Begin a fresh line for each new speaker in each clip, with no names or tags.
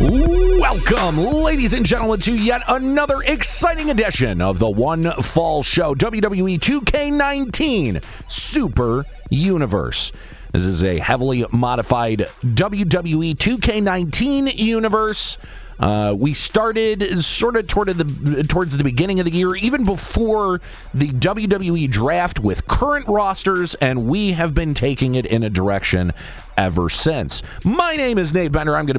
Welcome, ladies and gentlemen, to yet another exciting edition of the One Fall Show, WWE 2k19 Super Universe. This is a heavily modified WWE 2k19 universe. We started sort of towards the beginning of the year, even before the WWE draft, with current rosters, and we have been taking it in a direction ever since. My name is Nate Bender. I'm going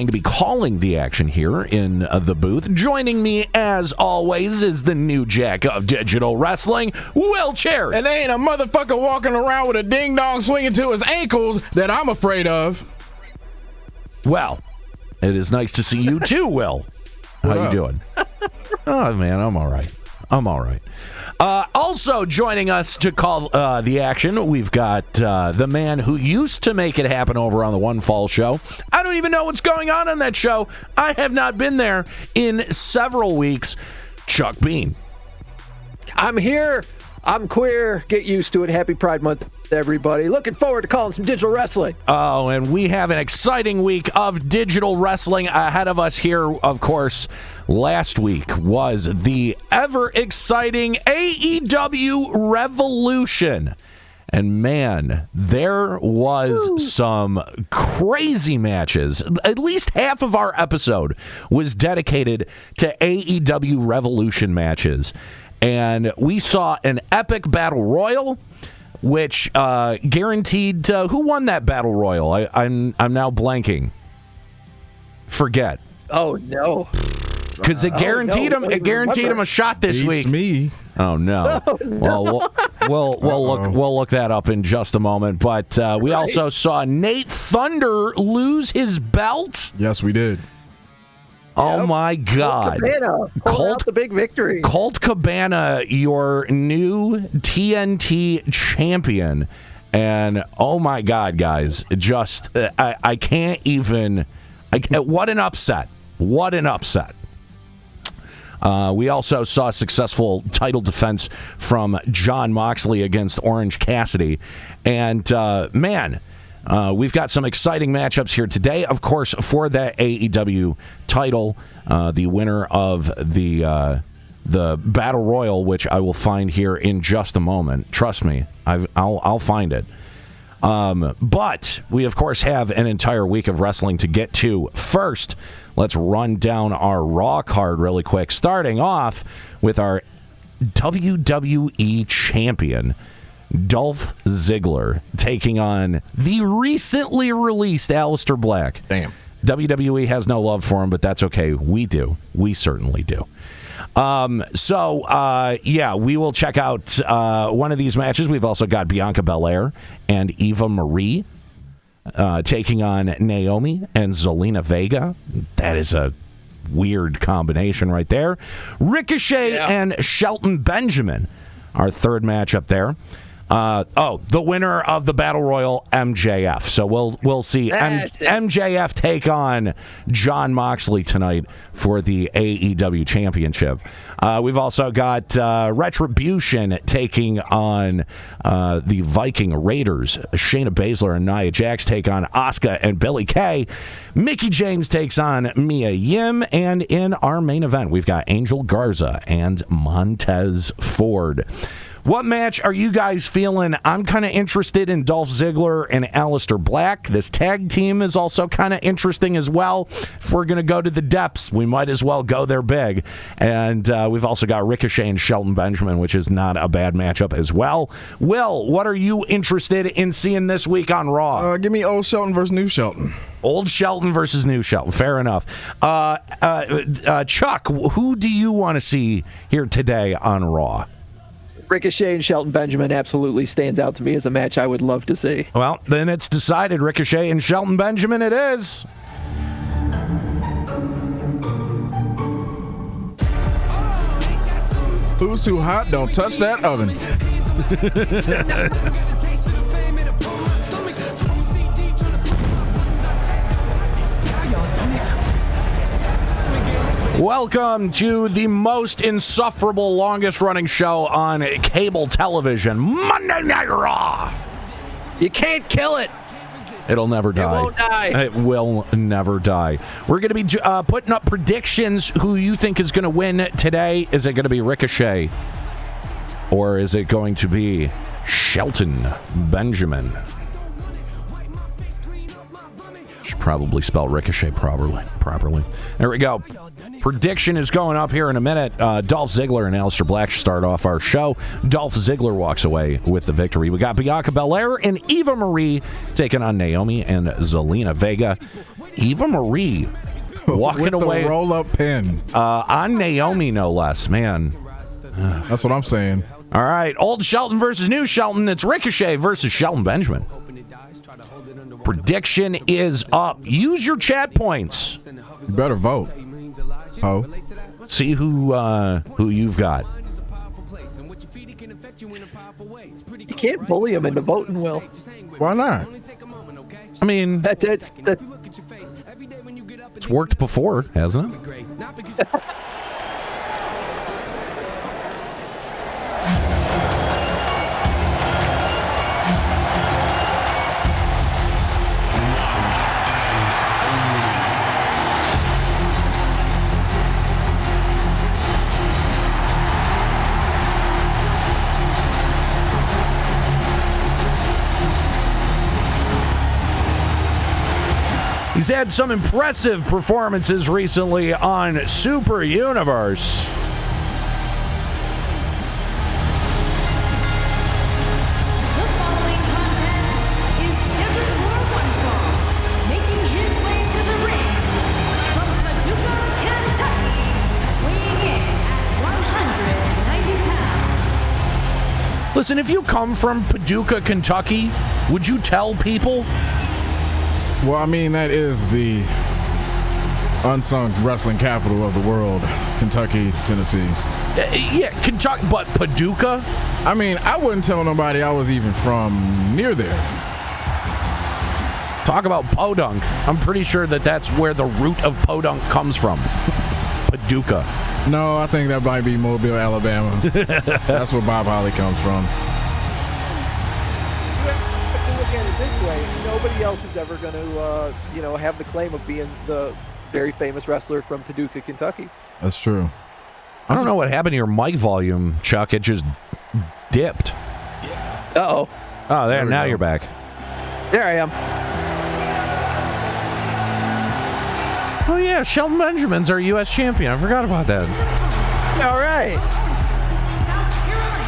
to be calling the action here in the booth. Joining me, as always, is the new jack of digital wrestling, Will Cherry.
And there ain't a motherfucker walking around with a ding-dong swinging to his ankles that I'm afraid of.
Well, it is nice to see you too, Will. How you doing? Oh, man, I'm all right. Also joining us to call the action, we've got the man who used to make it happen over on the One Fall Show. I don't even know what's going on that show. I have not been there in several weeks. Chuck Bean.
I'm here. I'm queer. Get used to it. Happy Pride Month, everybody. Looking forward to calling some digital wrestling.
Oh, and we have an exciting week of digital wrestling ahead of us here. Of course, last week was the ever-exciting AEW Revolution. And, man, there was some crazy matches. At least half of our episode was dedicated to AEW Revolution matches. And we saw an epic battle royal, which guaranteed. Who won that battle royal? I'm now blanking. Forget.
Oh no!
Because it guaranteed him. It guaranteed him a shot this week.
Me.
Oh no!
Oh, no.
Well, we'll look that up in just a moment. But we also saw Nate Thunder lose his belt.
Yes, we did.
Oh, my God.
Colt, the big victory.
Colt Cabana, your new TNT champion. And, oh, my God, guys, just, I can't even, what an upset. What an upset. We also saw a successful title defense from Jon Moxley against Orange Cassidy. And, man, we've got some exciting matchups here today. Of course, for the AEW title, the winner of the Battle Royal, which I will find here in just a moment. Trust me, I'll find it. But we, of course, have an entire week of wrestling to get to. First, let's run down our Raw card really quick, starting off with our WWE champion, Dolph Ziggler, taking on the recently released Aleister Black.
Damn.
WWE has no love for him, but that's okay. We do. We certainly do. Yeah, we will check out one of these matches. We've also got Bianca Belair and Eva Marie taking on Naomi and Zelina Vega. That is a weird combination right there. Ricochet and Shelton Benjamin, our third matchup there. The winner of the Battle Royal, MJF. So we'll see MJF take on Jon Moxley tonight for the AEW Championship. We've also got Retribution taking on the Viking Raiders. Shayna Baszler and Nia Jax take on Asuka and Billie Kay. Mickie James takes on Mia Yim. And in our main event, we've got Angel Garza and Montez Ford. What match are you guys feeling? I'm kind of interested in Dolph Ziggler and Aleister Black. This tag team is also kind of interesting as well. If we're going to go to the depths, we might as well go there big. And we've also got Ricochet and Shelton Benjamin, which is not a bad matchup as well. Will, what are you interested in seeing this week on Raw?
Give me old Shelton versus new Shelton.
Old Shelton versus new Shelton. Fair enough. Chuck, who do you want to see here today on Raw?
Ricochet and Shelton Benjamin absolutely stands out to me as a match I would love to see.
Well, then it's decided. Ricochet and Shelton Benjamin it is.
Who's too hot? Don't touch that oven.
Welcome to the most insufferable, longest-running show on cable television, Monday Night Raw.
You can't kill it.
It'll never die.
It won't die.
It will never die. We're going to be putting up predictions. Who you think is going to win today? Is it going to be Ricochet? Or is it going to be Shelton Benjamin? Should probably spell Ricochet properly. There we go. Prediction is going up here in a minute. Dolph Ziggler and Aleister Black start off our show. Dolph Ziggler walks away with the victory. We got Bianca Belair and Eva Marie taking on Naomi and Zelina Vega. Eva Marie walking
with
away.
The roll-up pin.
On Naomi, no less. Man.
That's what I'm saying.
All right. Old Shelton versus new Shelton. It's Ricochet versus Shelton Benjamin. Prediction is up. Use your chat points.
You better vote. Oh.
See who you've got.
You can't bully him into voting, Will.
Why not?
I mean,
It's
worked before, hasn't it? He's had some impressive performances recently on Super Universe.
The following contest is scheduled for one fall, making his way to the ring from Paducah, Kentucky, weighing in at 190 pounds.
Listen, if you come from Paducah, Kentucky, would you tell people?
Well, I mean, that is the unsung wrestling capital of the world, Kentucky, Tennessee.
Yeah, Kentucky, but Paducah?
I mean, I wouldn't tell nobody I was even from near there.
Talk about podunk. I'm pretty sure that's where the root of podunk comes from. Paducah.
No, I think that might be Mobile, Alabama. That's where Bob Holly comes from.
look at it this way, nobody else is ever going to, have the claim of being the very famous wrestler from Paducah, Kentucky.
That's true.
I don't know what happened to your mic volume, Chuck. It just dipped.
Uh-oh.
Oh, there now you're back.
There I am.
Oh, yeah, Shelton Benjamin's our U.S. champion. I forgot about that.
All right.
South Carolina,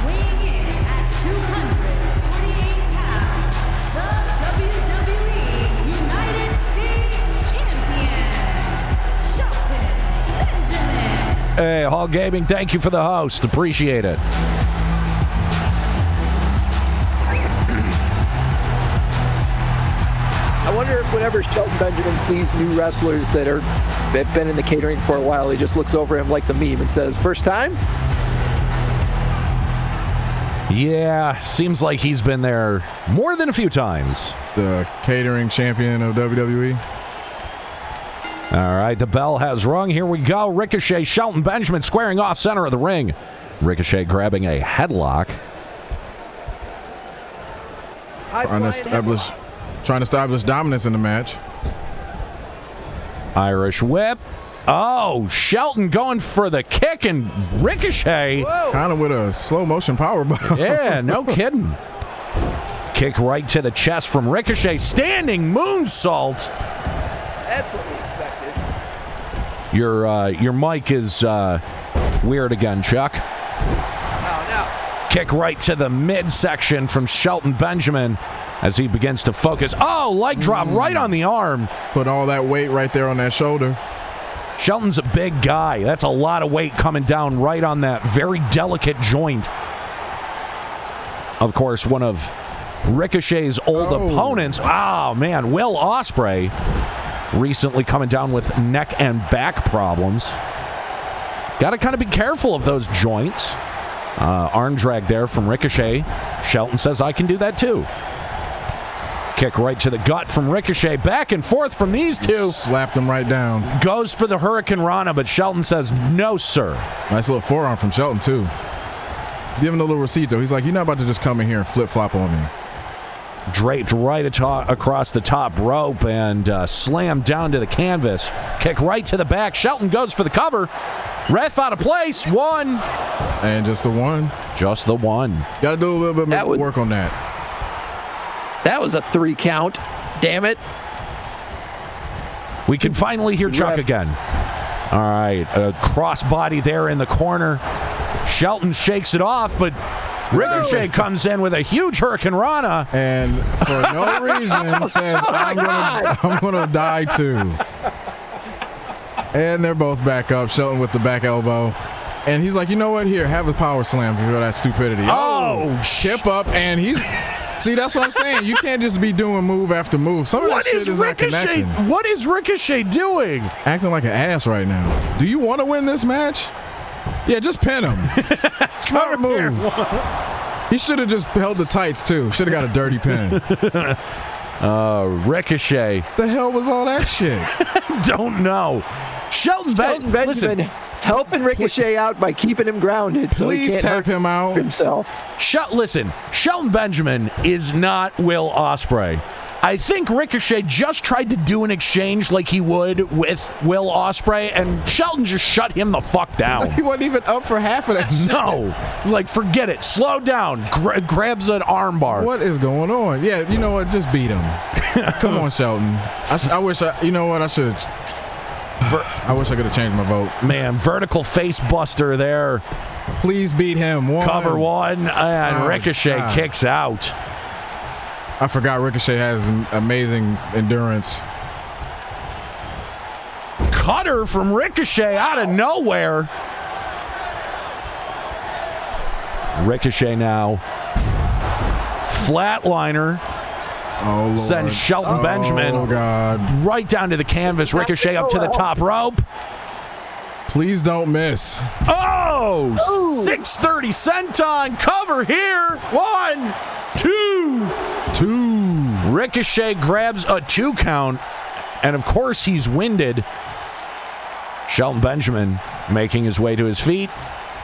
weighing in at 248 pounds, the WWE United States Champion, Shelton Benjamin.
Hey, Hall Gaming, thank you for the host. Appreciate it.
I wonder if whenever Shelton Benjamin sees new wrestlers that have been in the catering for a while, he just looks over him like the meme and says, "First time?"
Yeah, seems like he's been there more than a few times.
The catering champion of WWE.
All right, the bell has rung. Here we go. Ricochet, Shelton Benjamin squaring off center of the ring. Ricochet grabbing a headlock.
Trying to establish dominance in the match.
Irish whip. Oh, Shelton going for the kick and Ricochet.
Kind of with a slow motion powerbomb.
Yeah, no kidding. Kick right to the chest from Ricochet. Standing moonsault.
That's what we expected.
Your mic is weird again, Chuck.
No.
Kick right to the midsection from Shelton Benjamin as he begins to focus. Oh, leg drop right on the arm.
Put all that weight right there on that shoulder.
Shelton's a big guy. That's a lot of weight coming down right on that very delicate joint. Of course, one of Ricochet's old opponents. Oh, man, Will Ospreay recently coming down with neck and back problems. Got to kind of be careful of those joints. Arm drag there from Ricochet. Shelton says, I can do that too. Kick right to the gut from Ricochet. Back and forth from these two.
Slapped him right down.
Goes for the Hurricane Rana, but Shelton says, no, sir.
Nice little forearm from Shelton, too. He's giving a little receipt, though. He's like, you're not about to just come in here and flip-flop on me.
Draped right across the top rope and slammed down to the canvas. Kick right to the back. Shelton goes for the cover. Ref out of place. One.
And just the one.
Just the one.
Got to do a little bit more work on that.
That was a 3 count. Damn it.
We can finally hear Chuck again. All right. A crossbody there in the corner. Shelton shakes it off, but Ricochet comes in with a huge Hurricane Rana.
And for no reason says, I'm gonna die too. And they're both back up. Shelton with the back elbow. And he's like, you know what? Here, have a power slam for that stupidity. Chip up, and he's... See, that's what I'm saying. You can't just be doing move after move. Some of that shit is not connecting.
What is Ricochet doing?
Acting like an ass right now. Do you want to win this match? Yeah, just pin him. Smart move. He should have just held the tights, too. Should have got a dirty pin.
Ricochet.
The hell was all that shit?
Don't know. Shelton Benjamin.
Listen, helping Ricochet out by keeping him grounded so he can't
tap him out
himself.
Listen, Shelton Benjamin is not Will Ospreay. I think Ricochet just tried to do an exchange like he would with Will Ospreay, and Shelton just shut him the fuck down.
He wasn't even up for half of that shit.
No. He's like, forget it. Slow down. Grabs an armbar.
What is going on? Yeah, you know what? Just beat him. Come on, Shelton. I wish you know what? I should I wish I could have changed my vote.
Man, vertical face buster there.
Please beat him.
Cover one, and Ricochet kicks out.
I forgot Ricochet has amazing endurance.
Cutter from Ricochet out of nowhere. Ricochet now. Flatliner.
Oh, Lord.
Sends Shelton Benjamin right down to the canvas. Ricochet up to the top rope.
Please don't miss.
Oh! 630 senton. Cover here. 1, 2. Ricochet grabs a 2 count. And of course he's winded. Shelton Benjamin making his way to his feet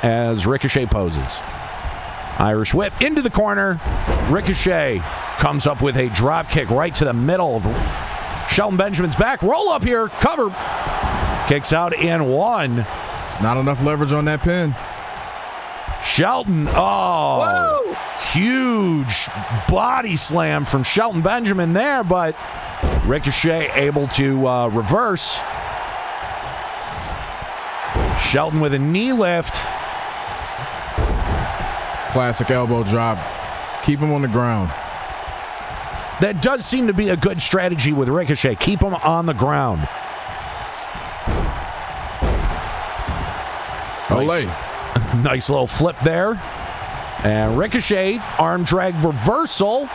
as Ricochet poses. Irish whip into the corner. Ricochet comes up with a drop kick right to the middle of Shelton Benjamin's back. Roll up here. Cover. Kicks out in 1.
Not enough leverage on that pin.
Shelton. Oh. Whoa. Huge body slam from Shelton Benjamin there, but Ricochet able to reverse. Shelton with a knee lift.
Classic elbow drop. Keep him on the ground.
That does seem to be a good strategy with Ricochet. Keep him on the ground. Nice little flip there. And Ricochet, arm drag reversal.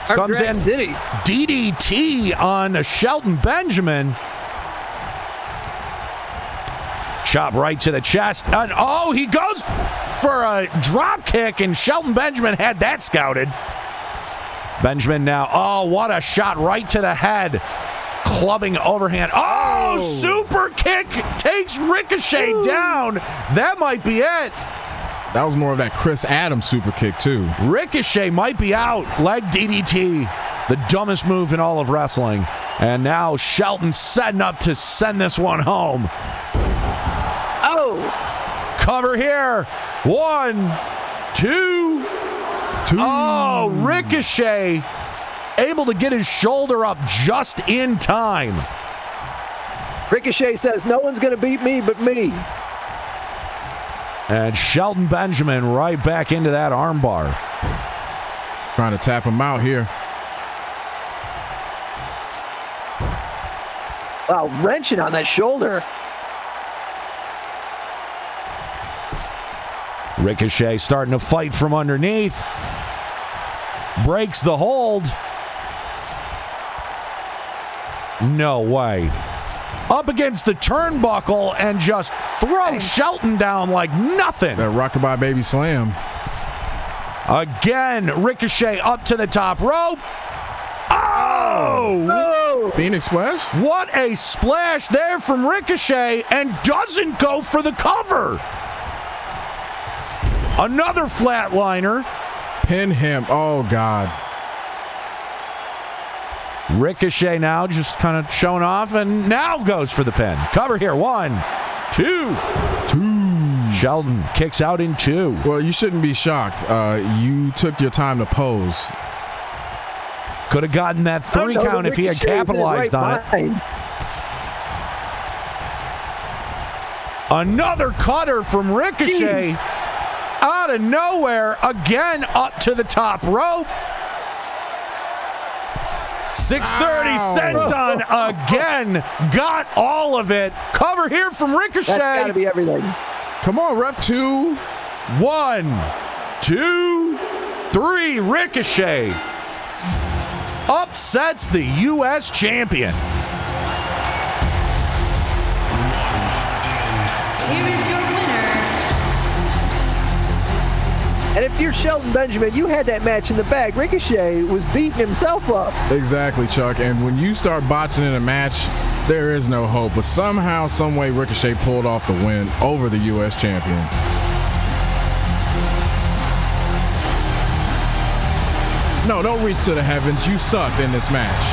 Comes in.
City.
DDT on Shelton Benjamin. Chop right to the chest. And he goes for a drop kick, and Shelton Benjamin had that scouted. Benjamin now. What a shot right to the head. Clubbing overhand. Super kick takes Ricochet down. That might be it.
That was more of that Chris Adams super kick, too.
Ricochet might be out. Leg DDT. The dumbest move in all of wrestling. And now Shelton setting up to send this one home. Cover here. 1, 2. Ricochet able to get his shoulder up just in time.
Ricochet says, no one's going to beat me but me.
And Shelton Benjamin right back into that armbar.
Trying to tap him out here.
Wow, wrenching on that shoulder.
Ricochet starting to fight from underneath. Breaks the hold. No way. Up against the turnbuckle and just throws Shelton down like nothing.
That rockabye baby slam.
Again, Ricochet up to the top rope.
Phoenix splash?
What a splash there from Ricochet, and doesn't go for the cover. Another flatliner.
Pin him. Oh, God.
Ricochet now just kind of showing off and now goes for the pin. Cover here. 1, 2. Shelton kicks out in 2.
Well, you shouldn't be shocked. You took your time to pose.
Could have gotten that 3 count if he had capitalized on it. Another cutter from Ricochet out of nowhere, again up to the top rope. 630 senton again, got all of it. Cover here from Ricochet.
That's got to be everything.
Come on, ref 2.
1, 2, 3. Ricochet upsets the U.S. champion.
Here is your winner.
And if you're Shelton Benjamin, you had that match in the bag. Ricochet was beating himself up.
Exactly, Chuck. And when you start botching in a match, there is no hope. But somehow, some way, Ricochet pulled off the win over the U.S. champion. No, don't reach to the heavens. You sucked in this match.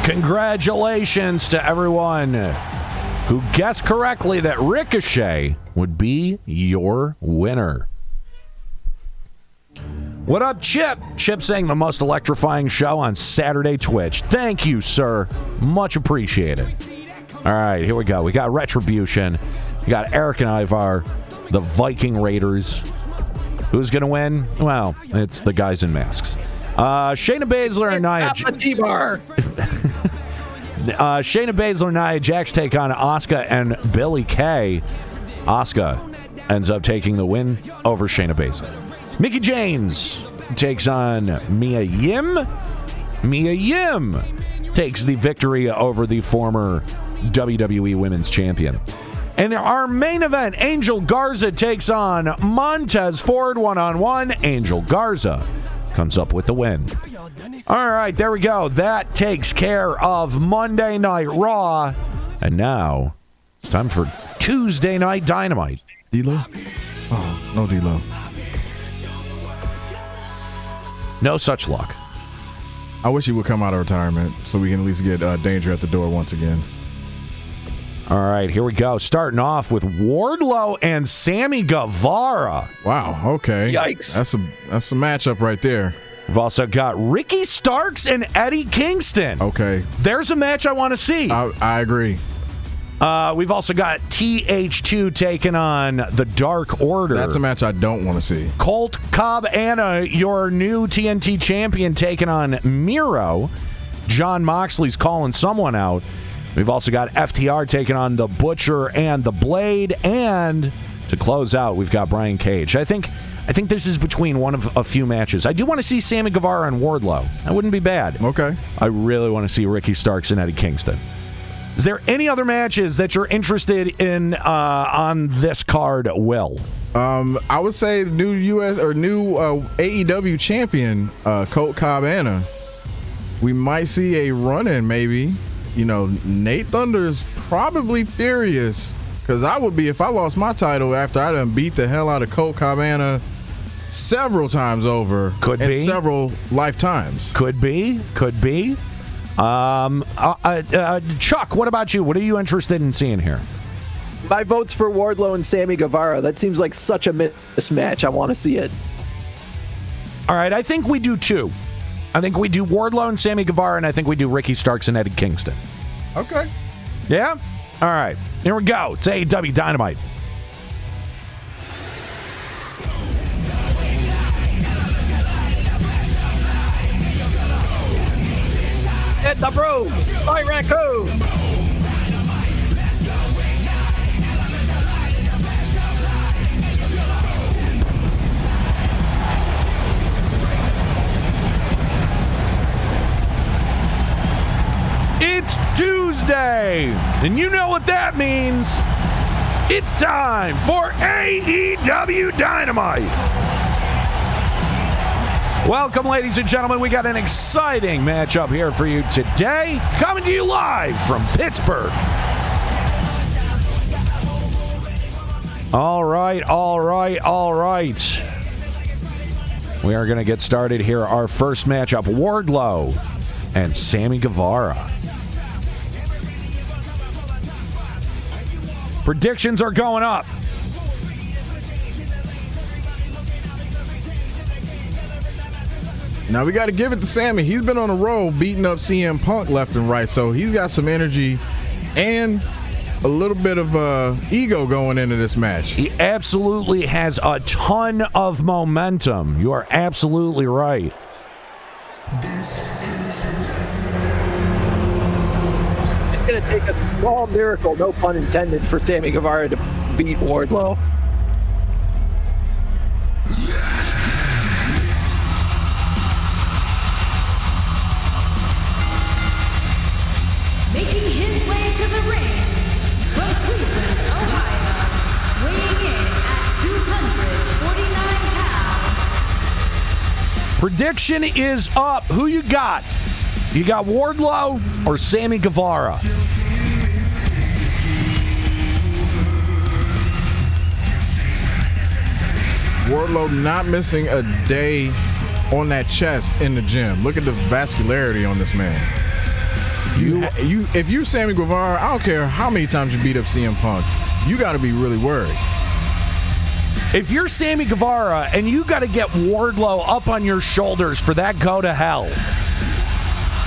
Congratulations to everyone who guessed correctly that Ricochet would be your winner. What up, Chip? Chip saying the most electrifying show on Saturday Twitch. Thank you, sir. Much appreciated. All right, here we go. We got Retribution. We got Eric and Ivar, the Viking Raiders. Who's going to win? Well, it's the guys in masks. Shayna Baszler and Nia Shayna Baszler and Nia Jax take on Asuka and Billie Kay. Asuka ends up taking the win over Shayna Baszler. Mickie James takes on Mia Yim. Mia Yim takes the victory over the former WWE Women's Champion. And our main event, Angel Garza takes on Montez Ford one-on-one. Angel Garza comes up with the win. All right, there we go. That takes care of Monday Night Raw. And now it's time for Tuesday Night Dynamite.
D-Lo? Oh, no D-Lo.
No such luck.
I wish he would come out of retirement so we can at least get Danger at the door once again.
All right, here we go. Starting off with Wardlow and Sammy Guevara.
Wow, okay.
Yikes.
That's a matchup right there.
We've also got Ricky Starks and Eddie Kingston.
Okay.
There's a match I want to see.
I agree.
We've also got TH2 taking on the Dark Order.
That's a match I don't want to see.
Colt Cabana, your new TNT champion, taking on Miro. John Moxley's calling someone out. We've also got FTR taking on the Butcher and the Blade. And to close out, we've got Brian Cage. I think this is between one of a few matches. I do want to see Sammy Guevara and Wardlow. That wouldn't be bad.
Okay.
I really want to see Ricky Starks and Eddie Kingston. Is there any other matches that you're interested in on this card, Will?
I would say the new AEW champion, Colt Cabana. We might see a run-in, maybe. You know, Nate Thunder's probably furious because I would be if I lost my title after I done beat the hell out of Colt Cabana several times over.
Could be.
Several lifetimes.
Could be. Chuck, what about you? What are you interested in seeing here?
My vote's for Wardlow and Sammy Guevara. That seems like such a mismatch. I want to see it.
All right, I think we do two. I think we do Wardlow and Sammy Guevara, and I think we do Ricky Starks and Eddie Kingston.
Okay.
Yeah? All right. Here we go. It's AEW Dynamite.
Hit the broom! Fight raccoon!
It's Tuesday, and you know what that means. It's time for AEW Dynamite. Welcome, ladies and gentlemen. We got an exciting matchup here for you today, coming to you live from Pittsburgh. All right. We are going to get started here. Our first matchup, Wardlow and Sammy Guevara. Predictions are going up.
Now we got to give it to Sammy. He's been on a roll beating up CM Punk left and right, so he's got some energy and a little bit of ego going into this match.
He absolutely has a ton of momentum. You are absolutely right.
It's going to take a small miracle, no pun intended, for Sammy Guevara to beat Wardlow.
Making his way to the ring from Cleveland, Ohio, weighing in at 249 pounds.
Prediction is up. Who you got? You got Wardlow or Sammy Guevara?
Wardlow not missing a day on that chest in the gym. Look at the vascularity on this man. If you Sammy Guevara, I don't care how many times you beat up CM Punk, you got to be really worried.
If you're Sammy Guevara and you got to get Wardlow up on your shoulders for that go to hell,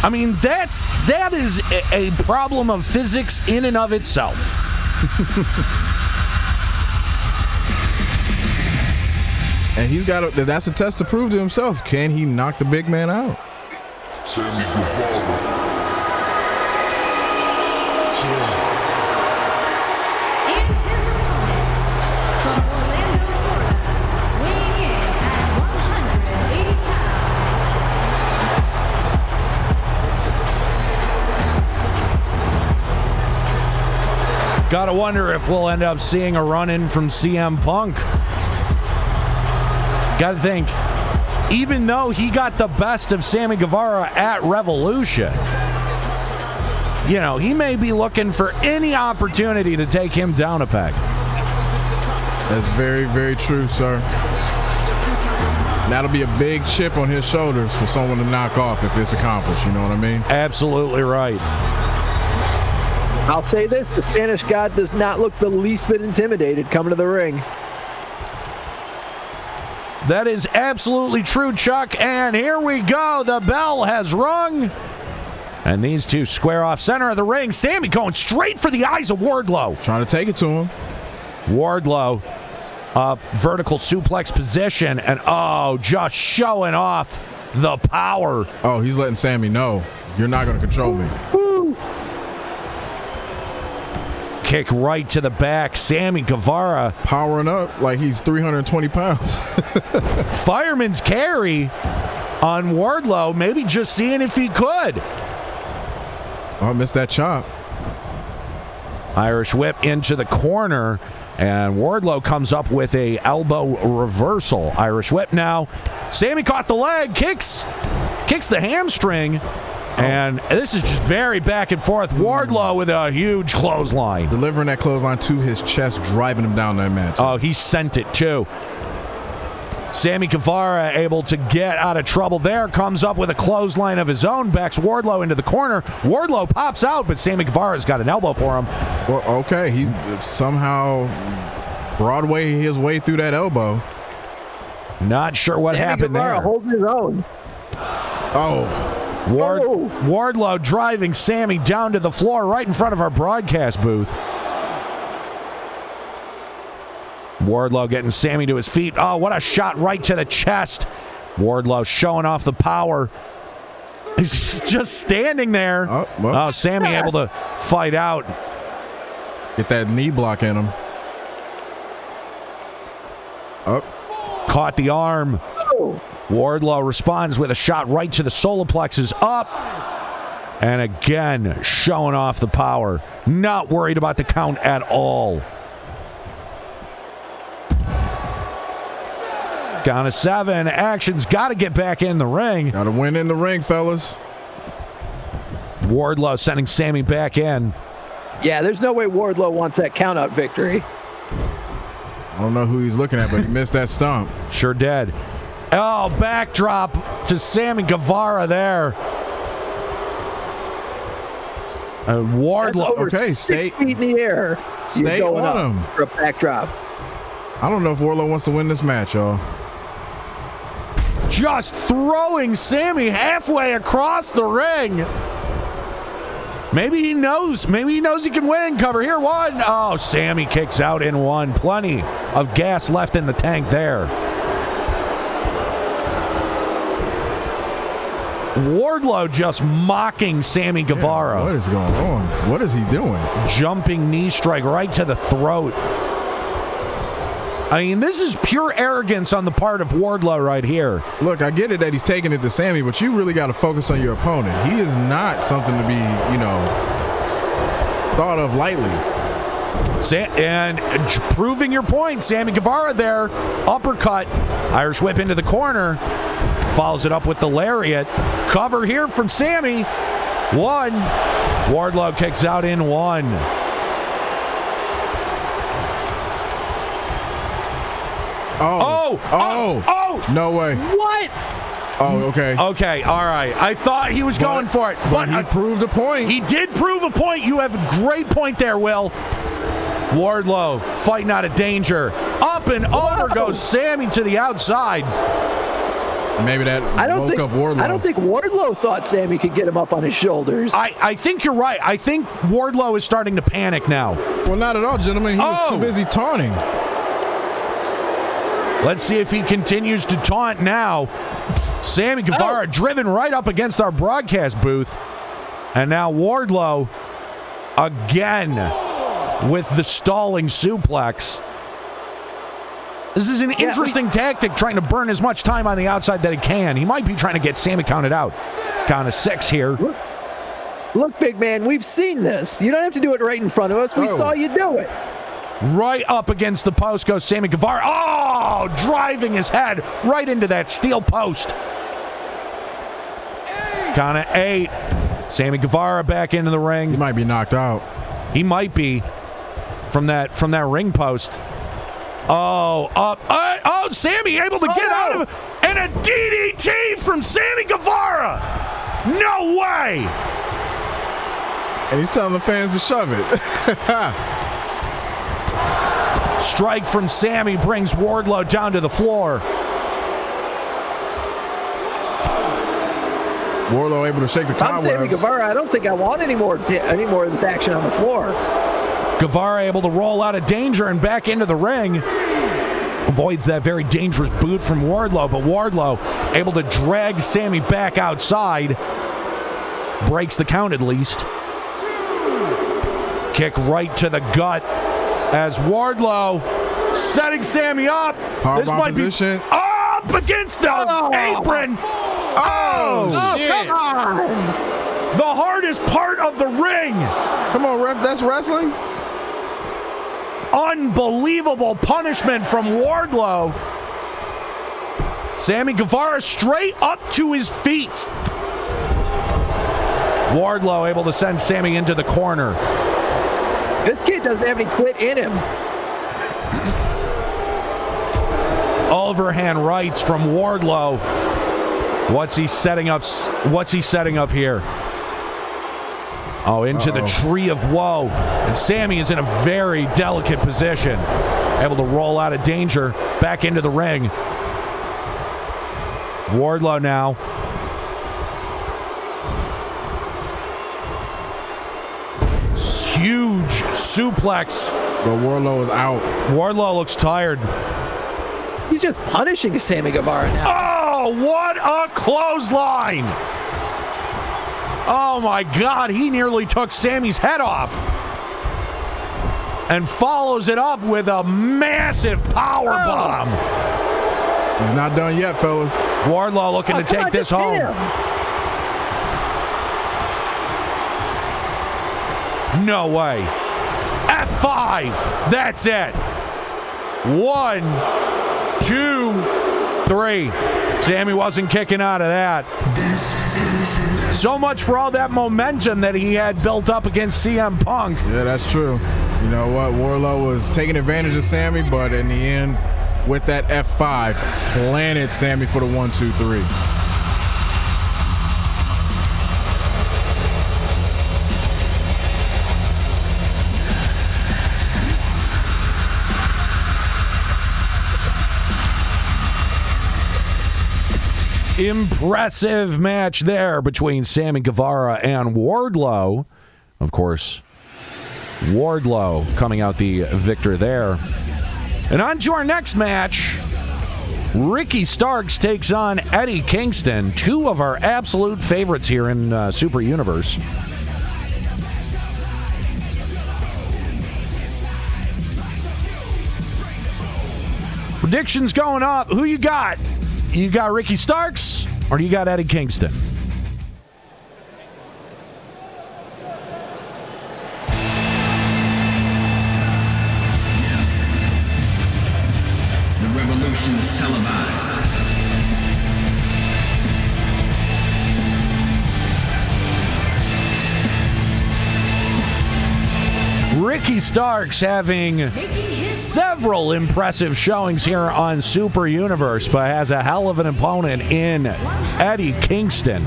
I mean, that is a problem of physics in and of itself.
And that's a test to prove to himself. Can he knock the big man out?
Sammy Guevara.
And his opponent from Orlando, Florida, weighing in at 180 pounds.
Gotta wonder if we'll end up seeing a run-in from CM Punk. Gotta think, even though he got the best of Sammy Guevara at Revolution, you know, he may be looking for any opportunity to take him down a peg.
That's very, very true, sir. That'll be a big chip on his shoulders for someone to knock off if it's accomplished, you know what I mean?
Absolutely right.
I'll say this, the Spanish God does not look the least bit intimidated coming to the ring.
That is absolutely true, Chuck. And here we go. The bell has rung. And these two square off center of the ring. Sammy going straight for the eyes of Wardlow.
Trying to take it to him.
Wardlow, vertical suplex position. And, just showing off the power.
Oh, he's letting Sammy know, you're not going to control me.
Kick right to the back. Sammy Guevara
Powering up like he's 320 pounds.
fireman's carry on Wardlow, maybe just seeing if he could.
Oh, I missed that chop.
Irish whip into the corner, and Wardlow comes up with a elbow reversal. Irish whip now. Sammy caught the leg, kicks the hamstring. And this is just very back and forth. Wardlow with a huge clothesline.
Delivering that clothesline to his chest, driving him down that mat.
Oh, he sent it too. Sammy Guevara able to get out of trouble there. Comes up with a clothesline of his own. Backs Wardlow into the corner. Wardlow pops out, but Sammy Guevara's got an elbow for him.
Well, okay. He somehow Broadway his way through that elbow.
Not sure what
Sammy
happened
Guevara
there.
holding his own.
Oh.
Wardlow driving Sammy down to the floor right in front of our broadcast booth. Wardlow getting Sammy to his feet. Oh, what a shot right to the chest. Wardlow showing off the power. He's just standing there.
Well.
Sammy able to fight out.
Get that knee block in him. Up.
Caught the arm. Wardlow responds with a shot right to the solar plexus. Up. And again, showing off the power. Not worried about the count at all. Count of 7. Action's got to get back in the ring.
Got to win in the ring, fellas.
Wardlow sending Sammy back in.
Yeah, there's no way Wardlow wants that count-out victory.
I don't know who he's looking at, but he missed that stomp.
Sure did. Oh, backdrop to Sammy Guevara there. Wardlow.
Okay, 6 feet in the air.
Stay on him
for a backdrop.
I don't know if Wardlow wants to win this match, y'all.
Just throwing Sammy halfway across the ring. Maybe he knows. Maybe he knows he can win. Cover here, one. Oh, Sammy kicks out in one. Plenty of gas left in the tank there. Wardlow just mocking Sammy Guevara.
What is going on? What is he doing?
Jumping knee strike right to the throat. I mean, this is pure arrogance on the part of Wardlow right here.
Look, I get it that he's taking it to Sammy, but you really got to focus on your opponent. He is not something to be, thought of lightly.
And proving your point, Sammy Guevara there. Uppercut. Irish whip into the corner. Follows it up with the lariat. Cover here from Sammy. One. Wardlow kicks out in one.
Oh! No way.
What?
Oh, okay.
Okay, all right. I thought he was going for it.
But he proved a point.
He did prove a point. You have a great point there, Will. Wardlow fighting out of danger. Up and over goes Sammy to the outside.
Maybe that woke up Wardlow.
I don't think Wardlow thought Sammy could get him up on his shoulders.
I think you're right. I think Wardlow is starting to panic now.
Well, not at all, gentlemen. He was too busy taunting.
Let's see if he continues to taunt now. Sammy Guevara driven right up against our broadcast booth. And now Wardlow again with the stalling suplex. This is an interesting tactic, trying to burn as much time on the outside that he can. He might be trying to get Sammy counted out. Count of 6 here.
Look, big man, we've seen this. You don't have to do it right in front of us. We saw you do it.
Right up against the post goes Sammy Guevara. Oh, driving his head right into that steel post. Count of 8. Sammy Guevara back into the ring.
He might be knocked out.
He might be from that ring post. Oh, up. Oh, Sammy able to get out of it. And a DDT from Sammy Guevara. No way.
And he's telling the fans to shove it.
Strike from Sammy brings Wardlow down to the floor.
Wardlow able to shake the cobwebs.
I'm Sammy Guevara. I don't think I want any more of this action on the floor.
Guevara able to roll out of danger and back into the ring. Avoids that very dangerous boot from Wardlow, but Wardlow able to drag Sammy back outside. Breaks the count at least. Kick right to the gut as Wardlow setting Sammy up.
This might
be up against the apron. Oh,
shit.
Come on.
The hardest part of the ring.
Come on, ref. That's wrestling.
Unbelievable punishment from Wardlow. Sammy Guevara straight up to his feet. Wardlow able to send Sammy into the corner.
This kid doesn't have any quit in him.
Overhand rights from Wardlow. What's he setting up? What's he setting up here? Oh, into the tree of woe. And Sammy is in a very delicate position. Able to roll out of danger. Back into the ring. Wardlow now. Huge suplex.
But Wardlow is out.
Wardlow looks tired.
He's just punishing Sammy Guevara now.
Oh, what a clothesline! Oh my God, he nearly took Sammy's head off. And follows it up with a massive power bomb.
He's not done yet, fellas.
Wardlow looking to take this home. No way. F5. That's it. 1, 2, 3. Sammy wasn't kicking out of that. So much for all that momentum that he had built up against CM Punk.
Yeah, that's true. You know what? Wardlow was taking advantage of Sammy, but in the end, with that F5, planted Sammy for the 1-2-3.
Impressive match there between Sammy Guevara and Wardlow. Of course, Wardlow coming out the victor there. And on to our next match. Ricky Starks takes on Eddie Kingston, two of our absolute favorites here in Super Universe. Predictions going up. Who you got? You got Ricky Starks or you got Eddie Kingston?
The revolution is televised.
Ricky Starks having several impressive showings here on Super Universe, but has a hell of an opponent in Eddie Kingston.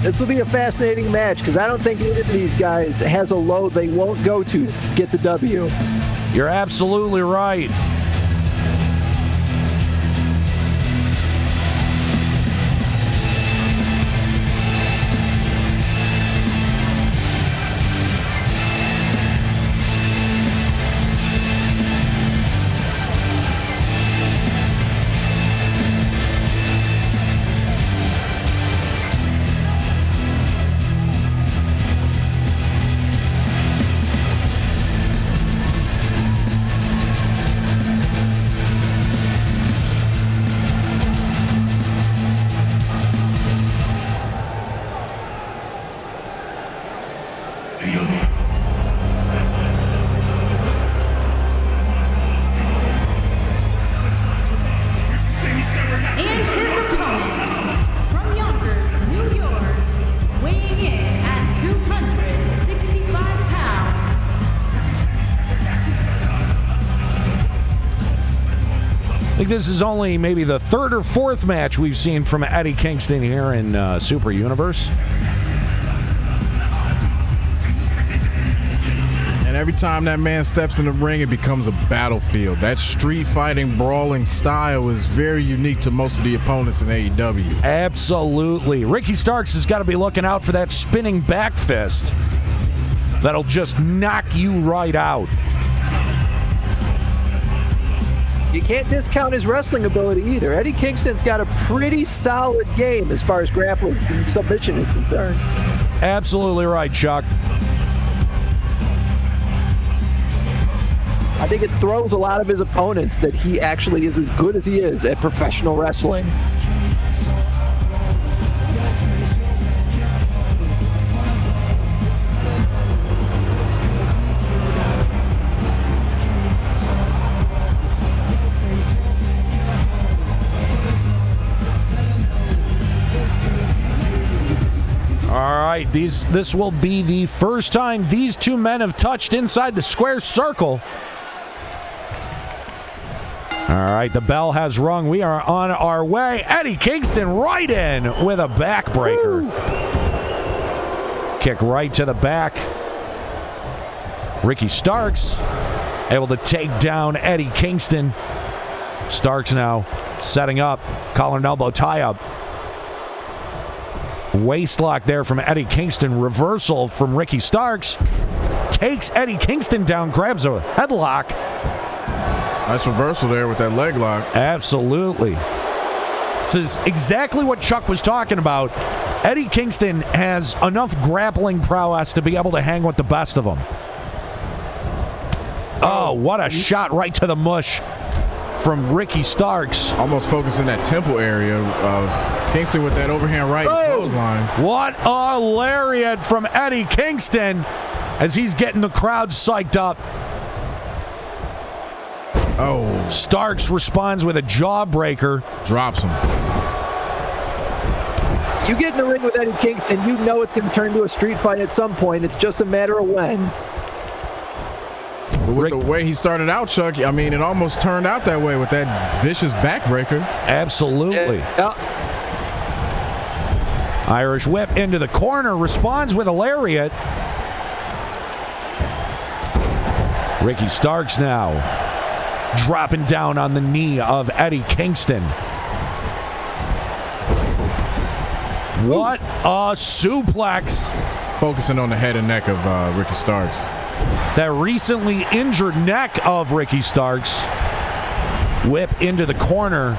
This will be a fascinating match because I don't think either of these guys has a load they won't go to get the W.
You're absolutely right. I think this is only maybe the third or fourth match we've seen from Eddie Kingston here in Super Universe.
And every time that man steps in the ring, it becomes a battlefield. That street fighting, brawling style is very unique to most of the opponents in AEW.
Absolutely. Ricky Starks has got to be looking out for that spinning back fist that'll just knock you right out.
You can't discount his wrestling ability either. Eddie Kingston's got a pretty solid game as far as grappling and submission is concerned.
Absolutely right, Chuck.
I think it throws a lot of his opponents that he actually is as good as he is at professional wrestling.
This will be the first time these two men have touched inside the square circle. All right, the bell has rung. We are on our way. Eddie Kingston right in with a backbreaker. Kick right to the back. Ricky Starks able to take down Eddie Kingston. Starks now setting up. Collar and elbow tie-up. Waistlock there from Eddie Kingston. Reversal from Ricky Starks. Takes Eddie Kingston down. Grabs a headlock.
Nice reversal there with that leg lock.
Absolutely. This is exactly what Chuck was talking about. Eddie Kingston has enough grappling prowess to be able to hang with the best of them. Oh, what a shot right to the mush from Ricky Starks.
Almost focusing that temple area. Kingston with that overhand right clothesline.
What a lariat from Eddie Kingston as he's getting the crowd psyched up.
Oh.
Starks responds with a jawbreaker.
Drops him.
You get in the ring with Eddie Kingston, you know it's going to turn into a street fight at some point. It's just a matter of when.
But with the way he started out, Chuck, I mean, it almost turned out that way with that vicious backbreaker.
Absolutely. Irish whip into the corner, responds with a lariat. Ricky Starks now dropping down on the knee of Eddie Kingston. What a suplex.
Focusing on the head and neck of Ricky Starks.
That recently injured neck of Ricky Starks. Whip into the corner.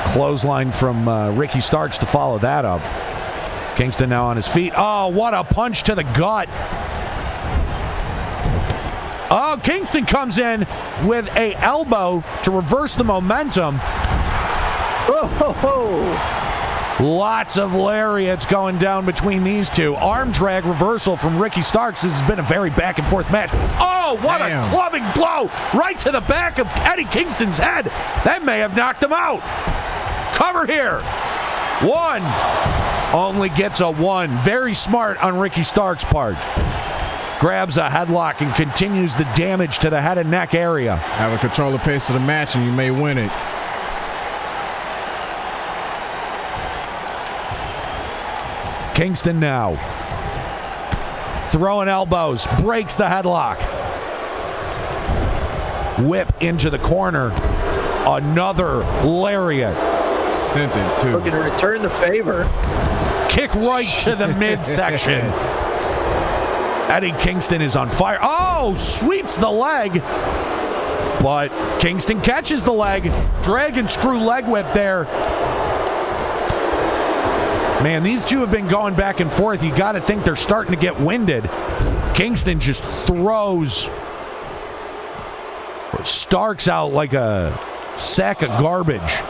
Clothesline from Ricky Starks to follow that up. Kingston now on his feet. Oh, what a punch to the gut. Oh, Kingston comes in with a elbow to reverse the momentum. Lots of lariats going down between these two. Arm drag reversal from Ricky Starks. This has been a very back and forth match. Oh, what a clubbing blow right to the back of Eddie Kingston's head. That may have knocked him out. Cover here. One. Only gets a one. Very smart on Ricky Starks' part. Grabs a headlock and continues the damage to the head and neck area.
Have a control the pace of the match and you may win it.
Kingston now throwing elbows, breaks the headlock. Whip into the corner. Another lariat.
Sent it too.
Looking to return the favor.
Kick right to the midsection. Eddie Kingston is on fire. Oh, sweeps the leg. But Kingston catches the leg. Dragon screw leg whip there. Man, these two have been going back and forth. You got to think they're starting to get winded. Kingston just throws Starks out like a sack of garbage.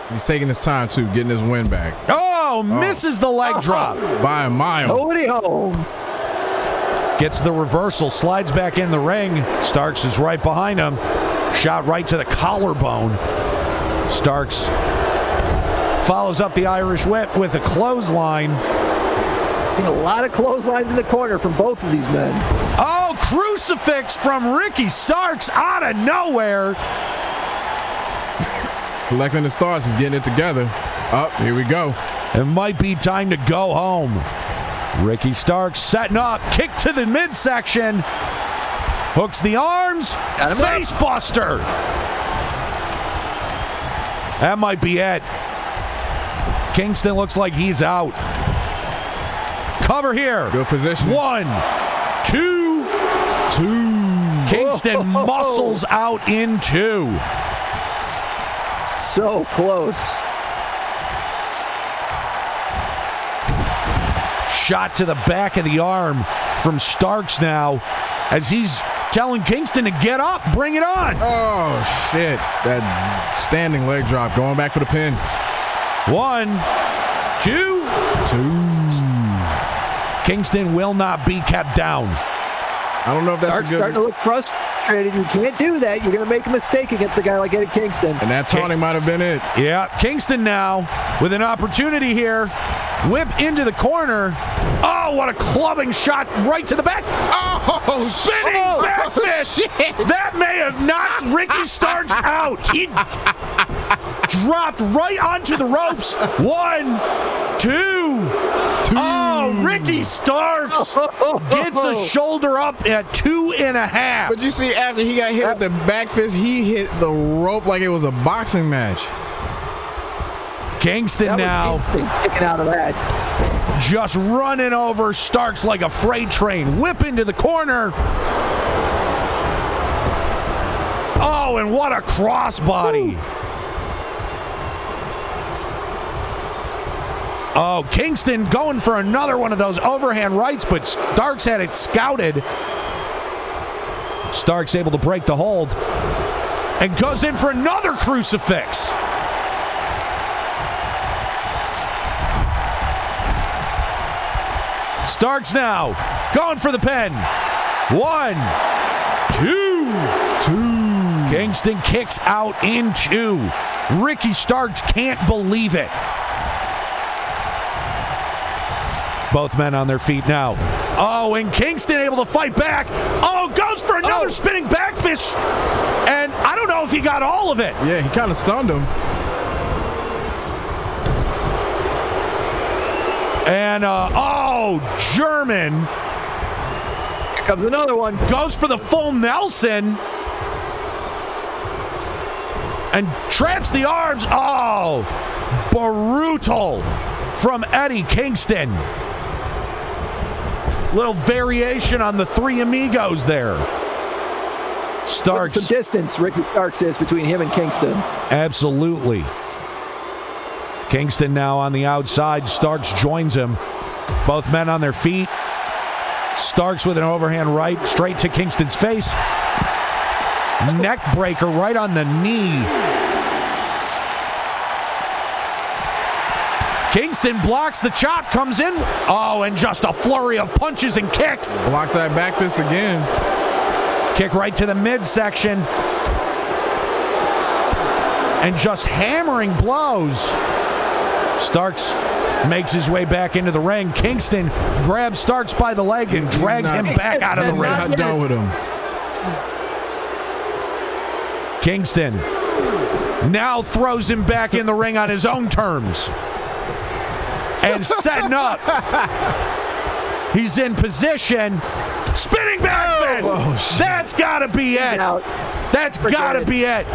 He's taking his time, too, getting his win back.
Oh, misses the leg drop.
By a mile.
Nobody home.
Gets the reversal, slides back in the ring. Starks is right behind him. Shot right to the collarbone. Starks follows up the Irish whip with a clothesline.
Seen a lot of clotheslines in the corner from both of these men.
Oh, crucifix from Ricky Starks out of nowhere.
Collecting his thoughts, he's getting it together. Up, here we go.
It might be time to go home. Ricky Starks setting up, kick to the midsection. Hooks the arms, face buster. That might be it. Kingston looks like he's out. Cover here.
Good position.
1, 2. Kingston muscles out in 2.
So close.
Shot to the back of the arm from Starks now as he's telling Kingston to get up, bring it on.
Oh, shit. That standing leg drop, going back for the pin.
1, 2. Kingston will not be kept down.
I don't know if that's
Starks starting to look frustrated. You can't do that. You're going to make a mistake against a guy like Eddie Kingston.
And that taunting might have been it.
Yeah, Kingston now with an opportunity here. Whip into the corner. Oh, what a clubbing shot right to the back.
Oh,
spinning back fist. That may have knocked Ricky Starks out. He dropped right onto the ropes. 1, 2. Oh, Ricky Starks gets a shoulder up at 2.5.
But you see, after he got hit with the back fist, he hit the rope like it was a boxing match.
Kingston now
kicking out of that.
Just running over Starks like a freight train. Whip into the corner. Oh, and what a crossbody. Oh, Kingston going for another one of those overhand rights, but Starks had it scouted. Starks able to break the hold and goes in for another crucifix. Starks now going for the pin. 1, 2. Kingston kicks out in 2. Ricky Starks can't believe it. Both men on their feet now. Oh, and Kingston able to fight back. Oh, goes for another spinning back fist. And I don't know if he got all of it.
Yeah, he kind of stunned him.
And, German.
Here comes another one.
Goes for the full Nelson. And traps the arms. Oh, brutal from Eddie Kingston. Little variation on the Three Amigos there. Starks.
Some distance Ricky Starks is between him and Kingston.
Absolutely. Kingston now on the outside. Starks joins him. Both men on their feet. Starks with an overhand right straight to Kingston's face. Neck breaker right on the knee. Kingston blocks the chop, comes in. Oh, and just a flurry of punches and kicks.
Blocks that back fist again.
Kick right to the midsection. And just hammering blows. Starks makes his way back into the ring. Kingston grabs Starks by the leg and drags him back out of the ring.
Not done with him.
Kingston now throws him back in the ring on his own terms. And setting up. He's in position. Spinning back fist.
Oh, shit.
That's got to be it. That's got to be it.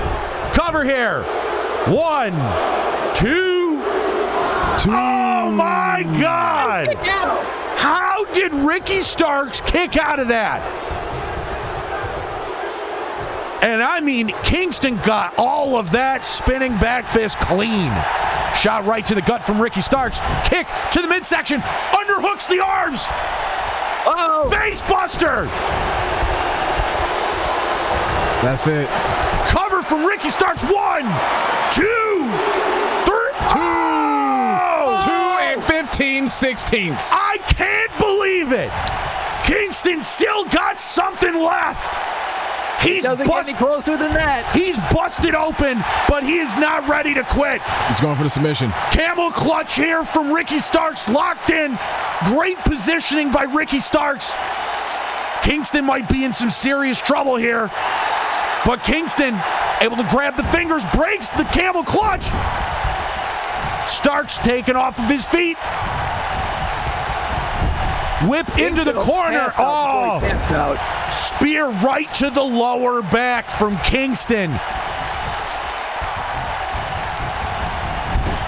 Cover here. 1, 2. Oh, my God. How did Ricky Starks kick out of that? And I mean, Kingston got all of that spinning back fist clean. Shot right to the gut from Ricky Starks. Kick to the midsection. Underhooks the arms.
Oh!
Face buster.
That's it.
Cover from Ricky Starks. 1, 2, 3.
2 and 15/16.
I can't believe it. Kingston still got something left. He's
doesn't get any closer than that.
He's busted open, but he is not ready to quit.
He's going for the submission.
Camel clutch here from Ricky Starks, locked in. Great positioning by Ricky Starks. Kingston might be in some serious trouble here, but Kingston able to grab the fingers, breaks the camel clutch. Starks taken off of his feet. Whip into the corner. Oh, spear right to the lower back from Kingston.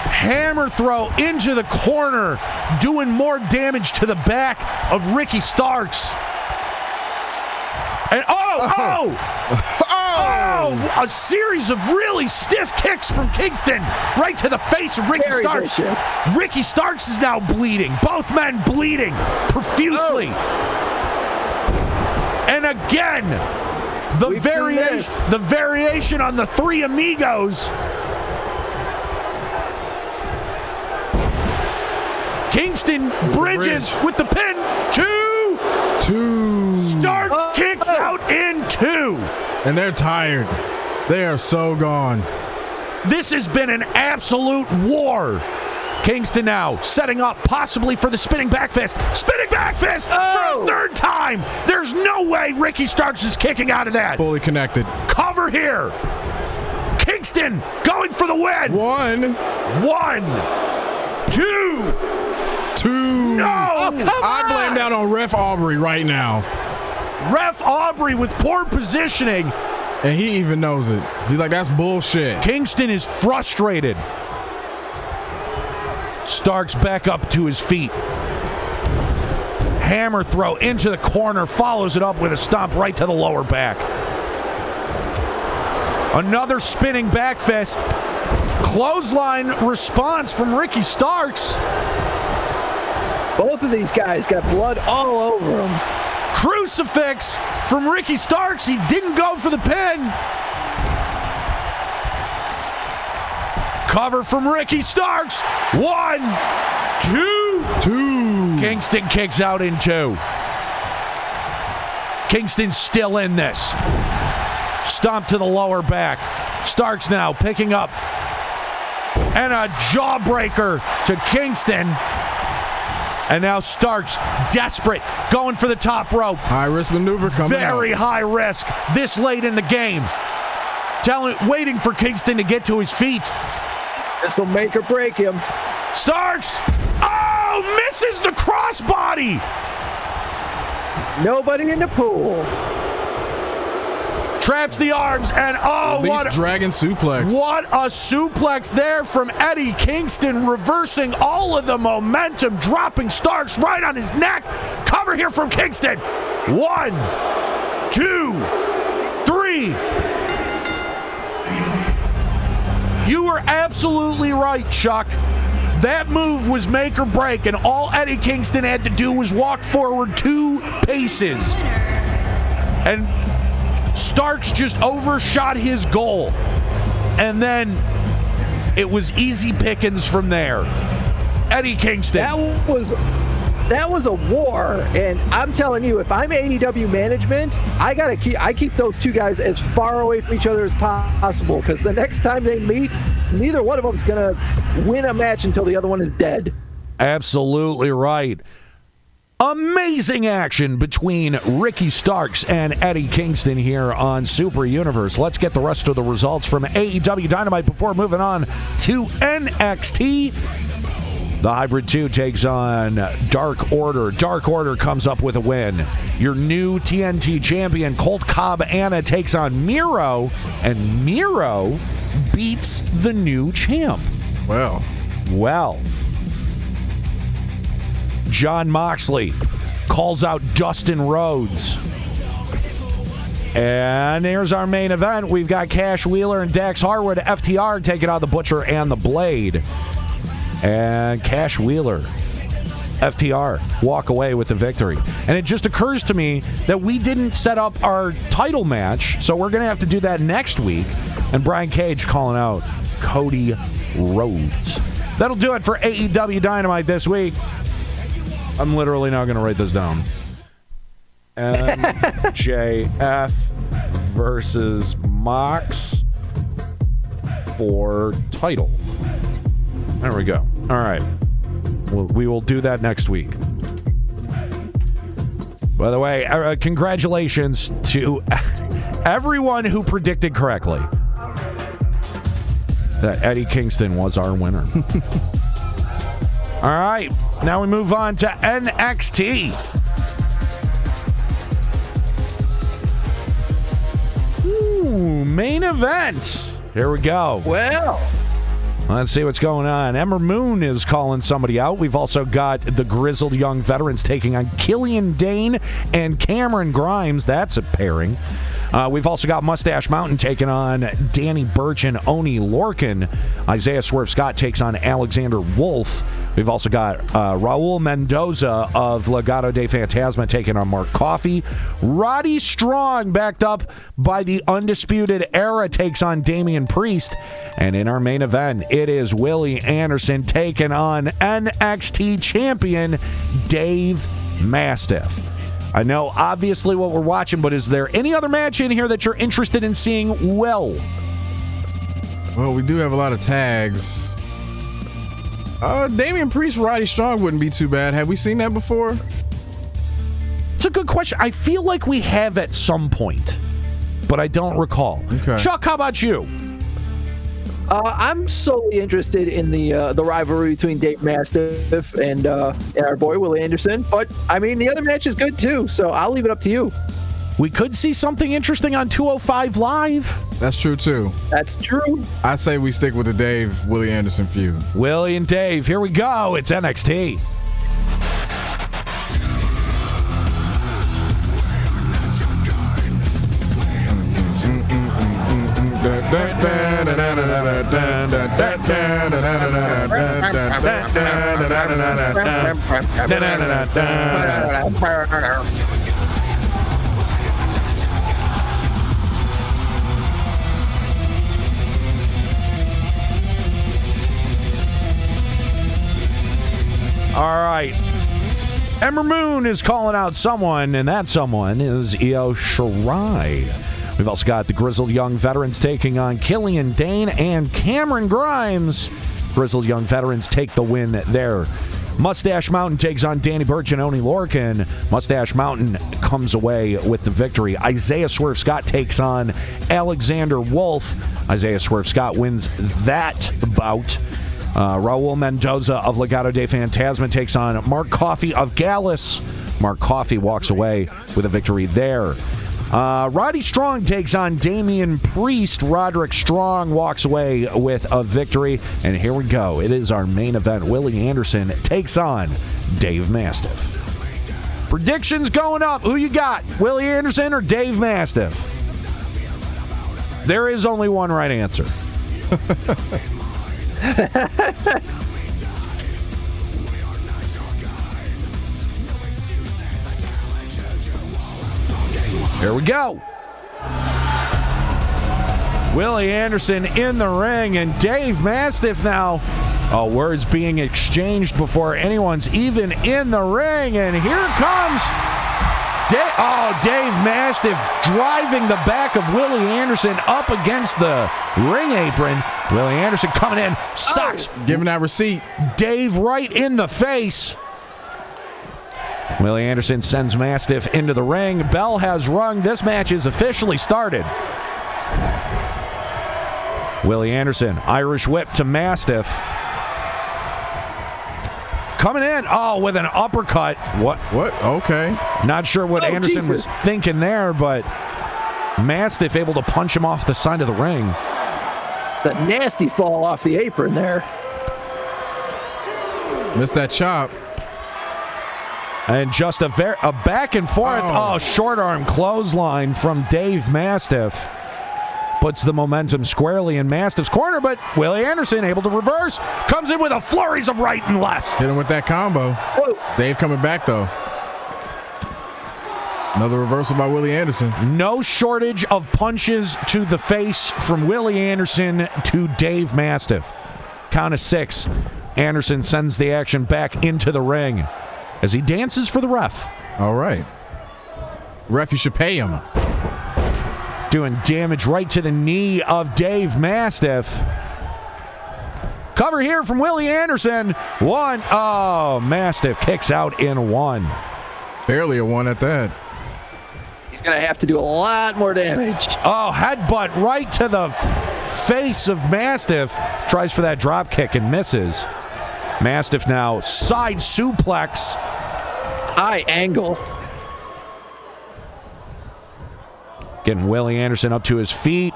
Hammer throw into the corner, doing more damage to the back of Ricky Starks. And a series of really stiff kicks from Kingston right to the face of Ricky Starks.
Vicious.
Ricky Starks is now bleeding. Both men bleeding profusely. And again, the variation on the Three Amigos. Kingston bridges with the pin. 2. Starks kicks out in 2.
And they're tired. They are so gone.
This has been an absolute war. Kingston now setting up possibly for the spinning back fist. Spinning back fist for a third time. There's no way Ricky Starks is kicking out of that.
Fully connected.
Cover here. Kingston going for the win.
1,
2.
2.
No.
I blame that on Ref Aubrey right now.
Ref Aubrey with poor positioning.
And he even knows it. He's like, that's bullshit.
Kingston is frustrated. Starks back up to his feet. Hammer throw into the corner, follows it up with a stomp right to the lower back. Another spinning back fist. Clothesline response from Ricky Starks.
Both of these guys got blood all over them.
Crucifix from Ricky Starks. He didn't go for the pin. Cover from Ricky Starks. 1, 2. Kingston kicks out in 2. Kingston's still in this. Stomp to the lower back. Starks now picking up. And a jawbreaker to Kingston. And now Starks, desperate, going for the top rope.
High risk maneuver coming
Very high risk this late in the game. Waiting for Kingston to get to his feet.
This will make or break him.
Starks! Oh, misses the crossbody!
Nobody in the pool.
Traps the arms, and
dragon suplex.
What a suplex there from Eddie Kingston, reversing all of the momentum, dropping Starks right on his neck. Cover here from Kingston. 1, 2, 3. You were absolutely right, Chuck. That move was make or break, and all Eddie Kingston had to do was walk forward 2 paces. And Starks just overshot his goal. And then it was easy pickings from there. Eddie Kingston.
That was a war, and I'm telling you, if I'm AEW management, I keep those two guys as far away from each other as possible, because the next time they meet, neither one of them is going to win a match until the other one is dead.
Absolutely right. Amazing action between Ricky Starks and Eddie Kingston here on Super Universe. Let's get the rest of the results from AEW Dynamite before moving on to NXT. The Hybrid 2 takes on Dark Order. Dark Order comes up with a win. Your new TNT champion, Colt Cabana, takes on Miro, and Miro beats the new champ.
Well.
John Moxley calls out Dustin Rhodes. And here's our main event. We've got Cash Wheeler and Dax Harwood, FTR, taking on the Butcher and the Blade. And Cash Wheeler, FTR, walk away with the victory. And it just occurs to me that we didn't set up our title match, so we're going to have to do that next week. And Brian Cage calling out Cody Rhodes. That'll do it for AEW Dynamite this week. I'm literally now going to write this down. MJF versus Mox for title. There we go. All right. We will do that next week. By the way, congratulations to everyone who predicted correctly that Eddie Kingston was our winner. All right. Now we move on to NXT. Ooh, main event. Here we go.
Well,
let's see what's going on. Ember Moon is calling somebody out. We've also got the Grizzled Young Veterans taking on Killian Dane and Cameron Grimes. That's a pairing. We've also got Mustache Mountain taking on Danny Burch and Oni Lorcan. Isaiah Swerve Scott takes on Alexander Wolf. We've also got Raul Mendoza of Legado de Fantasma taking on Mark Coffey. Roddy Strong, backed up by the Undisputed Era, takes on Damian Priest. And in our main event, it is Willie Anderson taking on NXT champion Dave Mastiff. I know, obviously, what we're watching, but is there any other match in here that you're interested in seeing? Well,
we do have a lot of tags. Damian Priest, Roddy Strong wouldn't be too bad. Have we seen that before?
It's a good question. I feel like we have at some point, but I don't recall.
Okay.
Chuck, how about you?
I'm solely interested in the rivalry between Dave Mastiff and our boy Willie Anderson. But I mean, the other match is good too, so I'll leave it up to you.
We could see something interesting on 205 Live.
That's true too.
That's true.
I say we stick with the Dave Willie Anderson feud.
Willie and Dave, here we go. It's NXT. All right. Ember Moon is calling out someone, and that someone is Io Shirai. We've also got the Grizzled Young Veterans taking on Killian Dane and Cameron Grimes. Grizzled Young Veterans take the win there. Mustache Mountain takes on Danny Burch and Oney Lorcan. Mustache Mountain comes away with the victory. Isaiah Swerve Scott takes on Alexander Wolf. Isaiah Swerve Scott wins that bout. Raul Mendoza of Legado de Fantasma takes on Mark Coffey of Gallus. Mark Coffey walks away with a victory there. Roddy Strong takes on Damian Priest. Roderick Strong walks away with a victory. And here we go. It is our main event. Willie Anderson takes on Dave Mastiff. Predictions going up. Who you got? Willie Anderson or Dave Mastiff? There is only one right answer. Here we go. Willie Anderson in the ring, and Dave Mastiff now. Words being exchanged before anyone's even in the ring, and here comes Dave Mastiff driving the back of Willie Anderson up against the ring apron. Willie Anderson coming in, sucks.
Giving that receipt.
Dave right in the face. Willie Anderson sends Mastiff into the ring. Bell has rung. This match is officially started. Willie Anderson, Irish whip to Mastiff. Coming in, with an uppercut. What?
Okay.
Not sure what Anderson was thinking there, but Mastiff able to punch him off the side of the ring.
That nasty fall off the apron there.
Missed that chop.
And just a back and forth. Short arm clothesline from Dave Mastiff. Puts the momentum squarely in Mastiff's corner, but Willie Anderson able to reverse. Comes in with a flurries of right and left.
Hit him with that combo.
Whoa.
Dave coming back, though. Another reversal by Willie Anderson.
No shortage of punches to the face from Willie Anderson to Dave Mastiff. Count of 6. Anderson sends the action back into the ring as he dances for the ref.
All right. Ref, you should pay him.
Doing damage right to the knee of Dave Mastiff. Cover here from Willie Anderson. 1. Mastiff kicks out in 1.
Barely a 1 at that.
He's going to have to do a lot more damage.
Headbutt right to the face of Mastiff. Tries for that drop kick and misses. Mastiff now side suplex.
High angle.
Getting Willie Anderson up to his feet.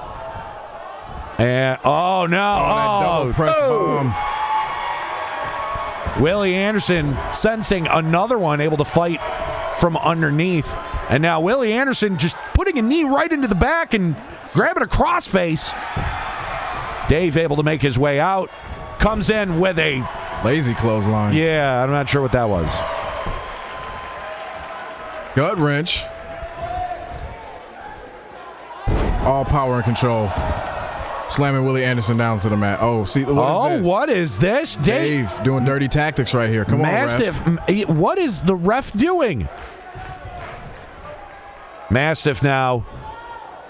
And
that double press bomb.
Willie Anderson sensing another one, able to fight from underneath. And now Willie Anderson just putting a knee right into the back and grabbing a crossface. Dave able to make his way out. Comes in with a
lazy clothesline.
Yeah, I'm not sure what that was.
Gut wrench. All power and control. Slamming Willie Anderson down to the mat. What is this? Dave doing dirty tactics right here. Come
Mastiff,
on, ref.
What is the ref doing? Mastiff now.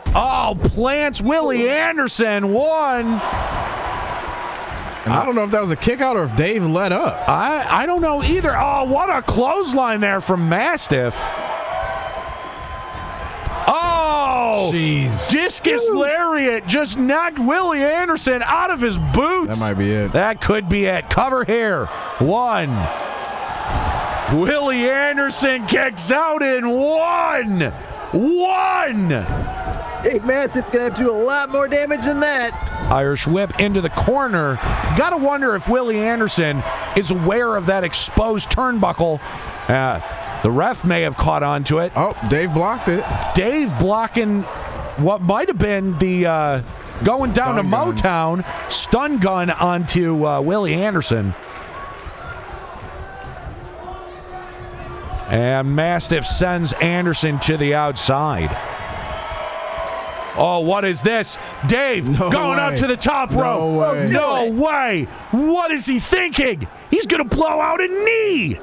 Plants Willie Anderson. 1.
And I don't know if that was a kick out or if Dave let up.
I don't know either. What a clothesline there from Mastiff.
Jeez.
Discus lariat just knocked Willie Anderson out of his boots.
That might be it.
That could be it. Cover here. 1. Willie Anderson kicks out in 1.
Dave Mastiff's going to have to do a lot more damage than that.
Irish whip into the corner. Gotta wonder if Willie Anderson is aware of that exposed turnbuckle. The ref may have caught on to it.
Dave blocked it.
Dave blocking what might have been the going down to Motown stun gun onto Willie Anderson. And Mastiff sends Anderson to the outside. What is this? Dave going up to the top rope. No way. What is he thinking? He's going to blow out a knee.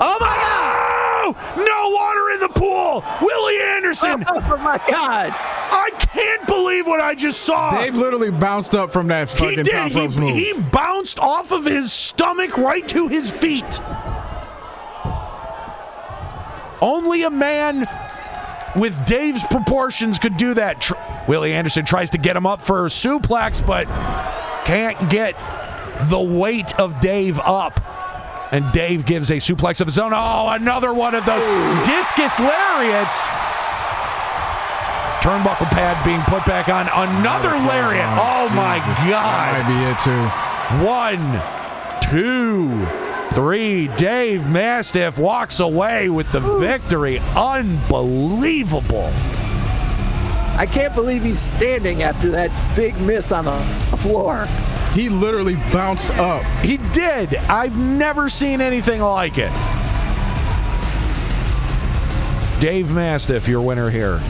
Oh, my God! No water in the pool! Willie Anderson!
Oh, my God!
I can't believe what I just saw.
Dave literally bounced up from that
He
fucking top
did.
ropes move.
He bounced off of his stomach right to his feet. Only a man with Dave's proportions could do that. Willie Anderson tries to get him up for a suplex, but can't get the weight of Dave up. And Dave gives a suplex of his own. Oh, another one of those discus lariats. Turnbuckle pad being put back on. Another lariat. Oh, my God.
That might be it, too.
1, 2, 3. Dave Mastiff walks away with the victory. Unbelievable.
I can't believe he's standing after that big miss on the floor.
He literally bounced up.
He did. I've never seen anything like it. Dave Mastiff, your winner here.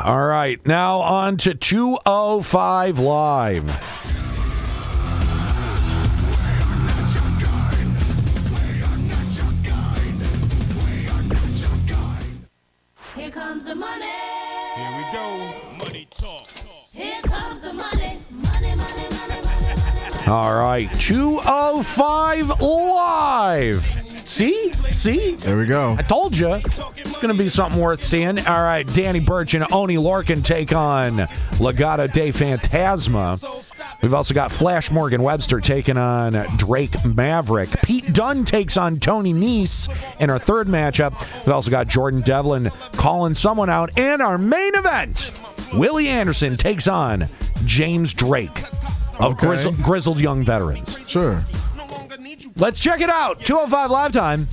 All right, now on to 205 Live.
Here comes the money.
Here we go. Money talk.
Here comes the money. Money, money, money, money, money.
All right, 205 Live. See?
There we go.
I told you. It's going to be something worth seeing. All right, Danny Burch and Oni Lorcan take on Legado de Fantasma. We've also got Flash Morgan Webster taking on Drake Maverick. Pete Dunne takes on Tony Nese in our third matchup. We've also got Jordan Devlin calling someone out. And our main event, Willie Anderson takes on James Drake of Grizzled Young Veterans.
Sure.
Let's check it out. 205 Live time.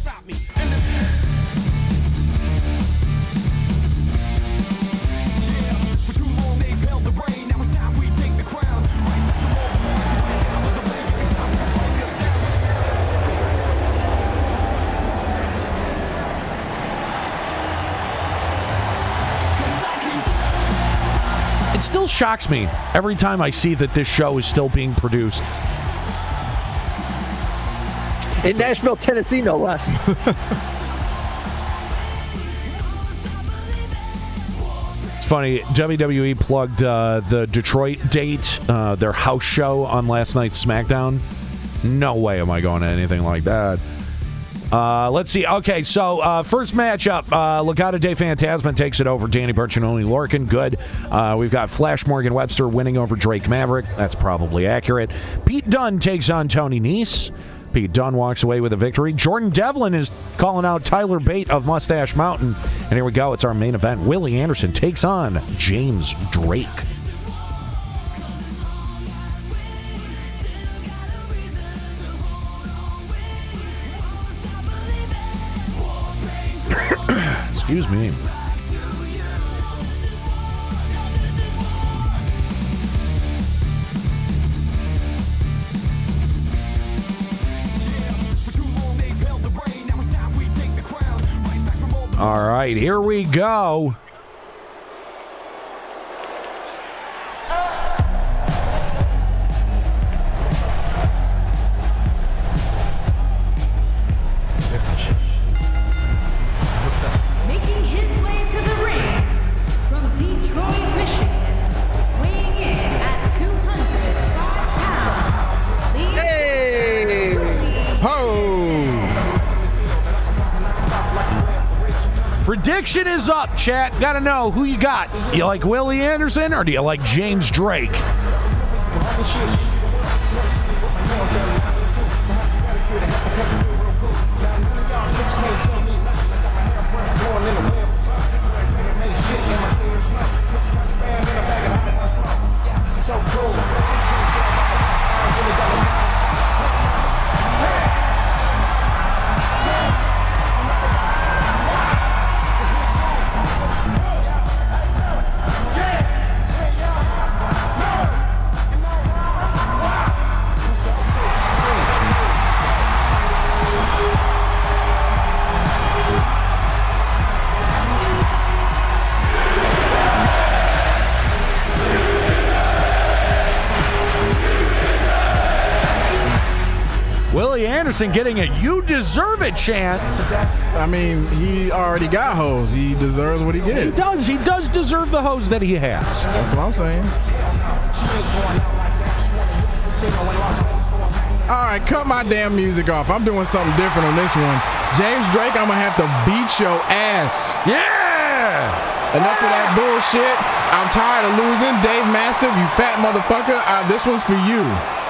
It still shocks me every time I see that this show is still being produced.
In Nashville, Tennessee, no less.
It's funny, WWE plugged the Detroit date, their house show on last night's Smackdown. No way am I going to anything like that. Let's see. Okay, so first matchup, Legado de Fantasma takes it over Danny Burch and Oni Lorcan. Good. We've got Flash Morgan Webster winning over Drake Maverick. That's probably accurate. Pete Dunne takes on Tony Nese. Pete Dunne walks away with a victory. Jordan Devlin is calling out Tyler Bate of Mustache Mountain. And here we go. It's our main event. Willie Anderson takes on James Drake. Excuse me. All right, here we go.
Making his way to the ring from Detroit, Michigan, weighing in at 205 pounds.
Hey!
Ho!
Prediction is up, chat. Gotta know who you got. You like Willie Anderson or do you like James Drake? Anderson getting a "You deserve it" chant.
I mean, he already got hose. He deserves what he
He
gets.
does. He does deserve the hose that he has.
That's what I'm saying. All right, cut my damn music off. I'm doing something different on this one. James Drake, I'm going to have to beat your ass.
Yeah!
Enough of that bullshit. I'm tired of losing. Dave Mastiff, you fat motherfucker. This one's for you.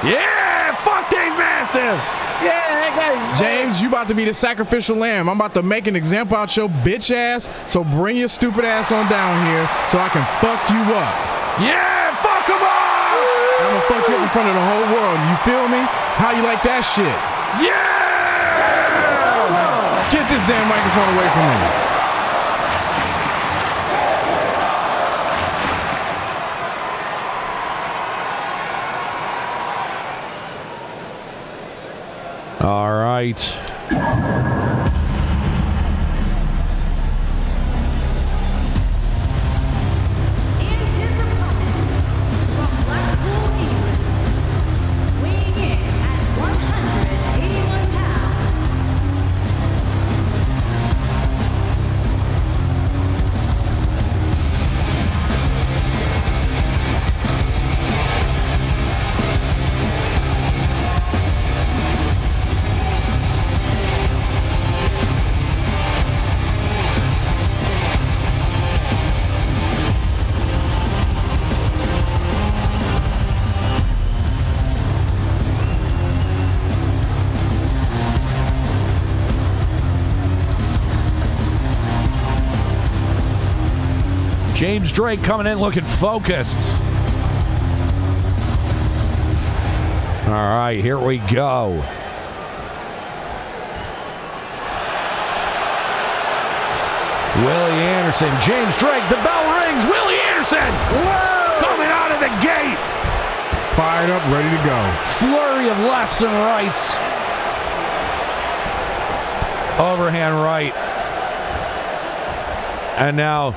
Yeah! Fuck Dave Mastiff!
Yeah, hey,
James, you about to be the sacrificial lamb. I'm about to make an example out your bitch ass, so bring your stupid ass on down here so I can fuck you up.
Yeah! Fuck him up!
I'm gonna fuck you up in front of the whole world. You feel me? How you like that shit?
Yeah!
Get this damn microphone away from me.
All right. James Drake coming in looking focused. All right, here we go. Willie Anderson, James Drake, the bell rings. Willie Anderson coming out of the gate.
Fired up, ready to go.
Flurry of lefts and rights. Overhand right. And now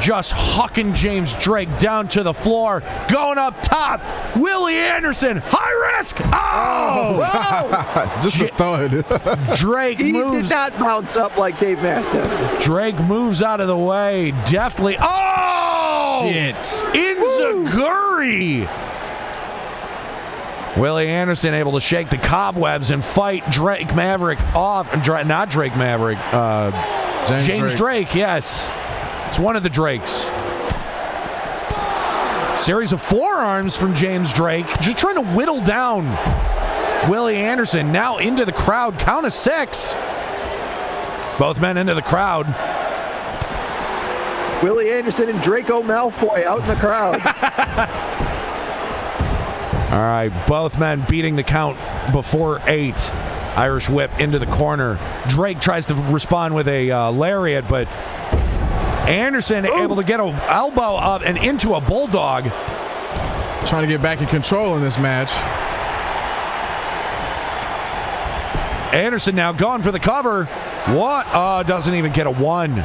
just hucking James Drake down to the floor. Going up top. Willie Anderson. High risk. Oh!
Just a thud.
Drake
he
moves.
did not bounce up like Dave Mastiff.
Drake moves out of the way. Deftly. Oh!
Shit.
Enziguri. Willie Anderson able to shake the cobwebs and fight Drake Maverick off. Not Drake Maverick. James Drake, yes. It's one of the Drakes. Series of forearms from James Drake. Just trying to whittle down Willie Anderson. Now into the crowd. Count of 6. Both men into the crowd.
Willie Anderson and Draco Malfoy out in the crowd.
All right, both men beating the count before 8. Irish whip into the corner. Drake tries to respond with a lariat, but Anderson able to get an elbow up and into a bulldog.
Trying to get back in control in this match.
Anderson now going for the cover. What? Doesn't even get a 1.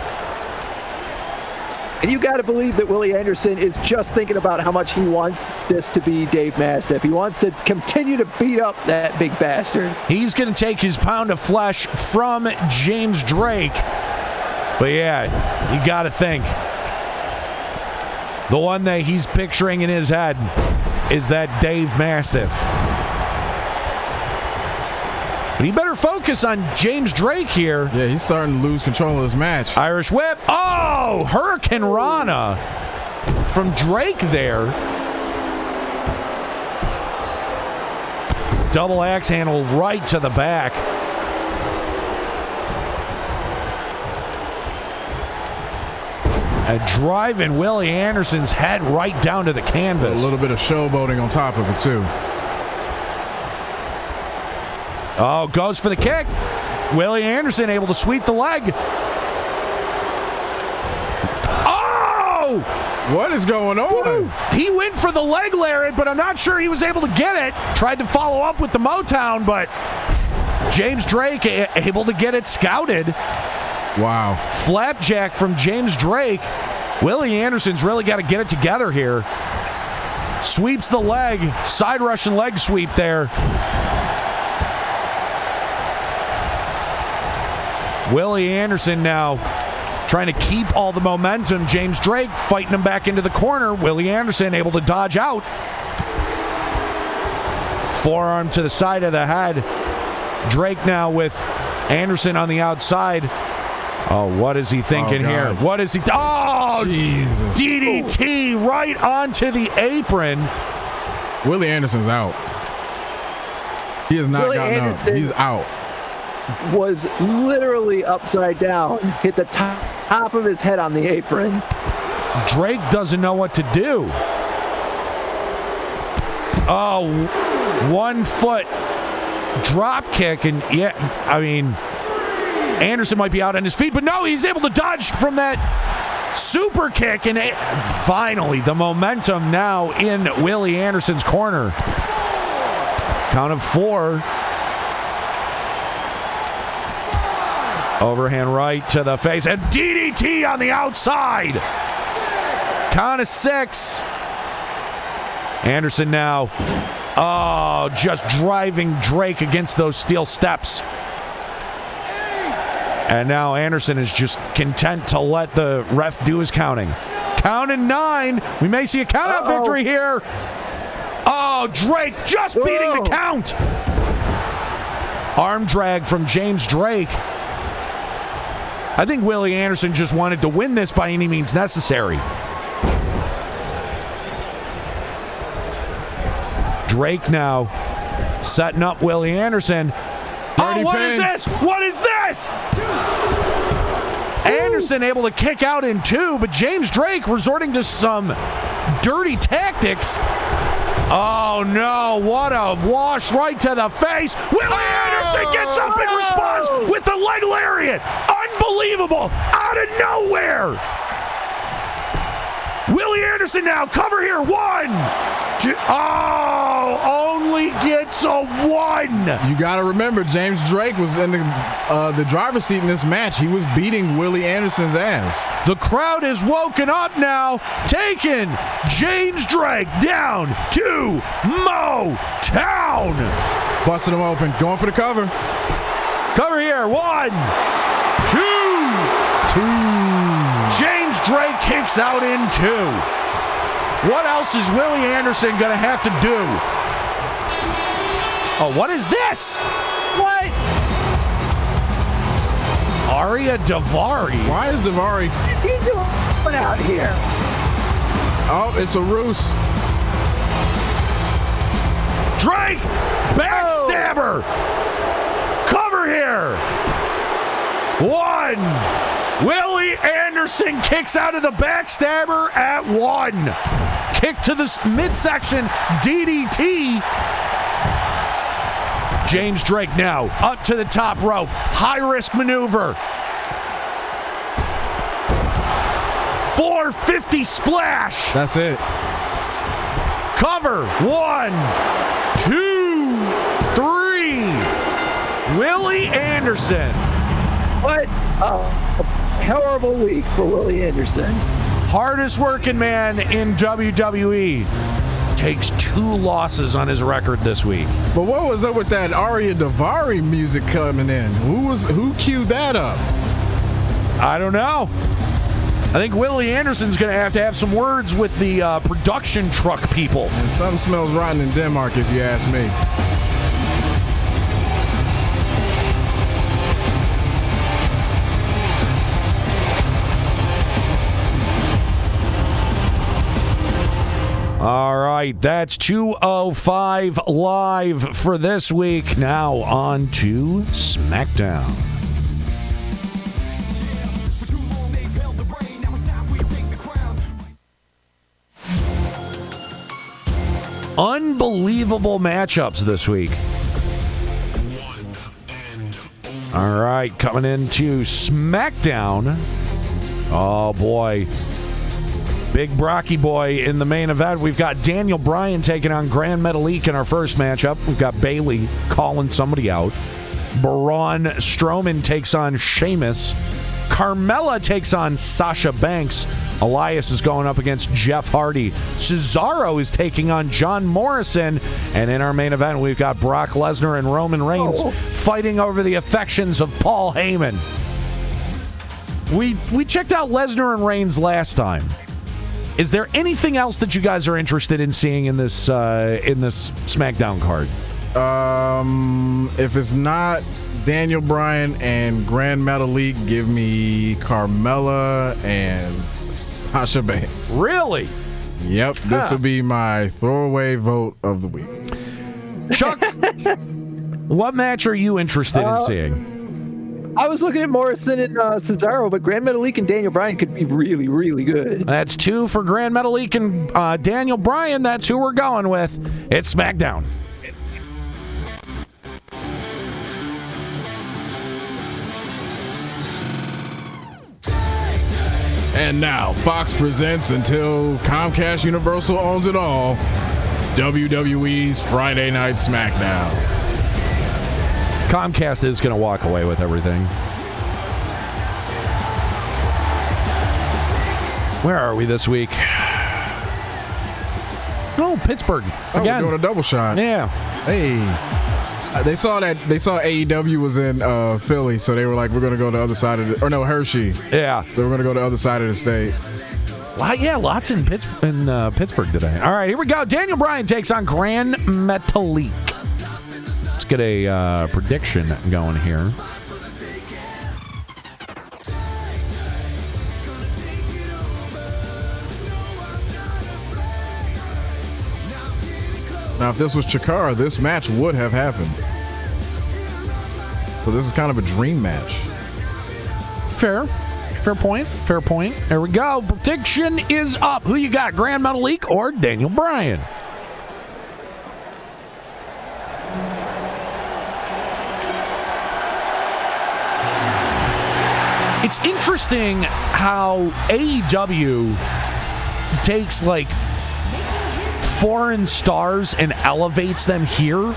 And you got to believe that Willie Anderson is just thinking about how much he wants this to be Dave Mastiff. He wants to continue to beat up that big bastard.
He's going to take his pound of flesh from James Drake. But yeah, you got to think. The one that he's picturing in his head is that Dave Mastiff. But he better focus on James Drake here.
Yeah, he's starting to lose control of this match.
Irish whip. Oh, Hurricane Rana from Drake there. Double axe handle right to the back. And driving Willie Anderson's head right down to the canvas.
A little bit of showboating on top of it, too.
Oh, goes for the kick. Willie Anderson able to sweep the leg. Oh!
What is going on?
He went for the leg lariat, but I'm not sure he was able to get it. Tried to follow up with the Motown, but James Drake able to get it scouted.
Wow.
Flapjack from James Drake. Willie Anderson's really got to get it together here. Sweeps the leg. Side Russian leg sweep there. Willie Anderson now trying to keep all the momentum. James Drake fighting him back into the corner. Willie Anderson able to dodge out. Forearm to the side of the head. Drake now with Anderson on the outside. Oh, what is he thinking here? What is he? Oh,
Jesus.
DDT right onto the apron.
Willie Anderson's out. He has not
Willie
gotten
Anderson
up. He's out.
Was literally upside down, hit the top of his head on the apron.
Drake doesn't know what to do. Oh, 1 foot drop kick, and yeah, I mean, Anderson might be out on his feet, but no, he's able to dodge from that super kick, and finally the momentum now in Willie Anderson's corner. Count of 4. Overhand right to the face, and DDT on the outside. Count of 6. Anderson now, just driving Drake against those steel steps. And now Anderson is just content to let the ref do his counting. Count of 9. We may see a count-out victory here. Oh, Drake just beating the count. Arm drag from James Drake. I think Willie Anderson just wanted to win this by any means necessary. Drake now setting up Willie Anderson. Oh, what is this? What is this? Anderson able to kick out in 2, but James Drake resorting to some dirty tactics. Oh, no. What a wash right to the face. Willie Anderson gets up in response with the leg lariat. Unbelievable. Out of nowhere. Willie Anderson now. Cover here. 1, 2. Oh, only gets a 1.
You got to remember, James Drake was in the driver's seat in this match. He was beating Willie Anderson's ass.
The crowd is woken up now, taking James Drake down to Motown.
Busting him open, going for the cover.
Cover here, 1, 2. James Drake kicks out in 2. What else is Willie Anderson going to have to do? Oh, what is this?
What?
Aria Davari.
Why is Davari?
What is he doing out here?
Oh, it's a ruse.
Drake, backstabber. Cover here. 1. Willie Anderson kicks out of the backstabber at 1. Kick to the midsection, DDT. James Drake now up to the top rope. High-risk maneuver. 450 splash.
That's it.
Cover. 1, 2, 3. Willie Anderson.
What a horrible week for Willie Anderson.
Hardest working man in WWE. Takes 2 losses on his record this week.
But what was up with that Aria Davari music coming in? Who queued that up?
I don't know. I think Willie Anderson's going to have some words with the production truck people.
And something smells rotten in Denmark, if you ask me.
All right, that's 205 Live for this week. Now on to Smackdown. Unbelievable matchups this week. All right, coming into Smackdown. Oh, boy. Big Brocky boy in the main event. We've got Daniel Bryan taking on Gran Metalik in our first matchup. We've got Bayley calling somebody out. Braun Strowman takes on Sheamus. Carmella takes on Sasha Banks. Elias is going up against Jeff Hardy. Cesaro is taking on John Morrison. And in our main event, we've got Brock Lesnar and Roman Reigns fighting over the affections of Paul Heyman. We checked out Lesnar and Reigns last time. Is there anything else that you guys are interested in seeing in this SmackDown card?
If it's not Daniel Bryan and Gran Metalik, give me Carmella and Sasha Banks.
Really?
Yep, this will be my throwaway vote of the week.
Chuck, what match are you interested in seeing?
I was looking at Morrison and Cesaro, but Gran Metalik and Daniel Bryan could be really, really good.
That's 2 for Gran Metalik and Daniel Bryan. That's who we're going with. It's SmackDown.
And now, Fox presents, until Comcast Universal owns it all, WWE's Friday Night SmackDown.
Comcast is going to walk away with everything. Where are we this week? Oh, Pittsburgh.
Oh,
again.
we're doing a double shot.
Yeah.
Hey. They saw AEW was in Philly, so they were like, we're going to go to the other side of Hershey.
Yeah.
They were going to go to the other side of the state.
Lots in Pittsburgh today. All right, here we go. Daniel Bryan takes on Gran Metalik. Let's get a prediction going here.
Now, if this was Chikara, this match would have happened. So this is kind of a dream match.
Fair point. There we go. Prediction is up. Who you got, Gran Metalik or Daniel Bryan? It's interesting how AEW takes like foreign stars and elevates them here.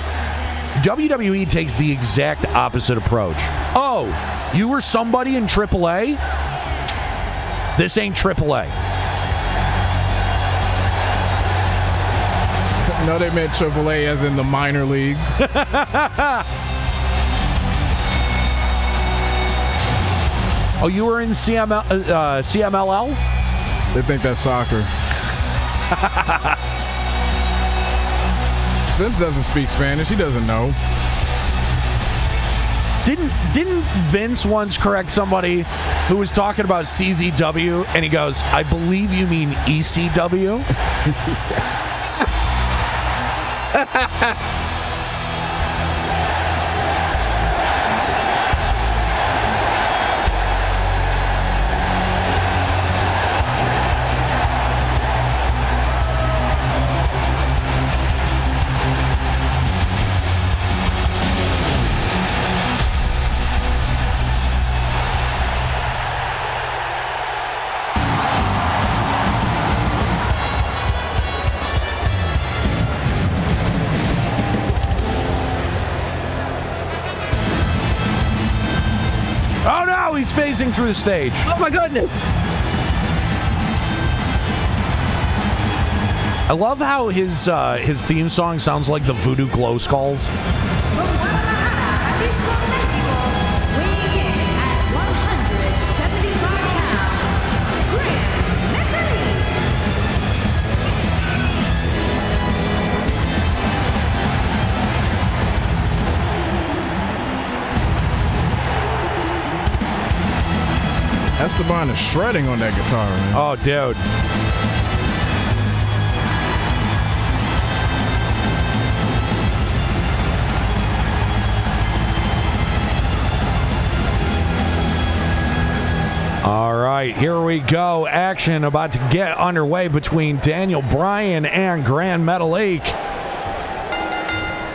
WWE takes the exact opposite approach. Oh, you were somebody in AAA? This ain't AAA.
No, they meant AAA as in the minor leagues.
Oh, you were in CMLL?
They think that's soccer. Vince doesn't speak Spanish. He doesn't know.
Didn't Vince once correct somebody who was talking about CZW, and he goes, I believe you mean ECW? He's phasing through the stage.
Oh my goodness!
I love how his theme song sounds like the Voodoo Glow Skulls.
Esteban is shredding on that guitar, man.
Oh, dude. All right, here we go. Action about to get underway between Daniel Bryan and Gran Metalik.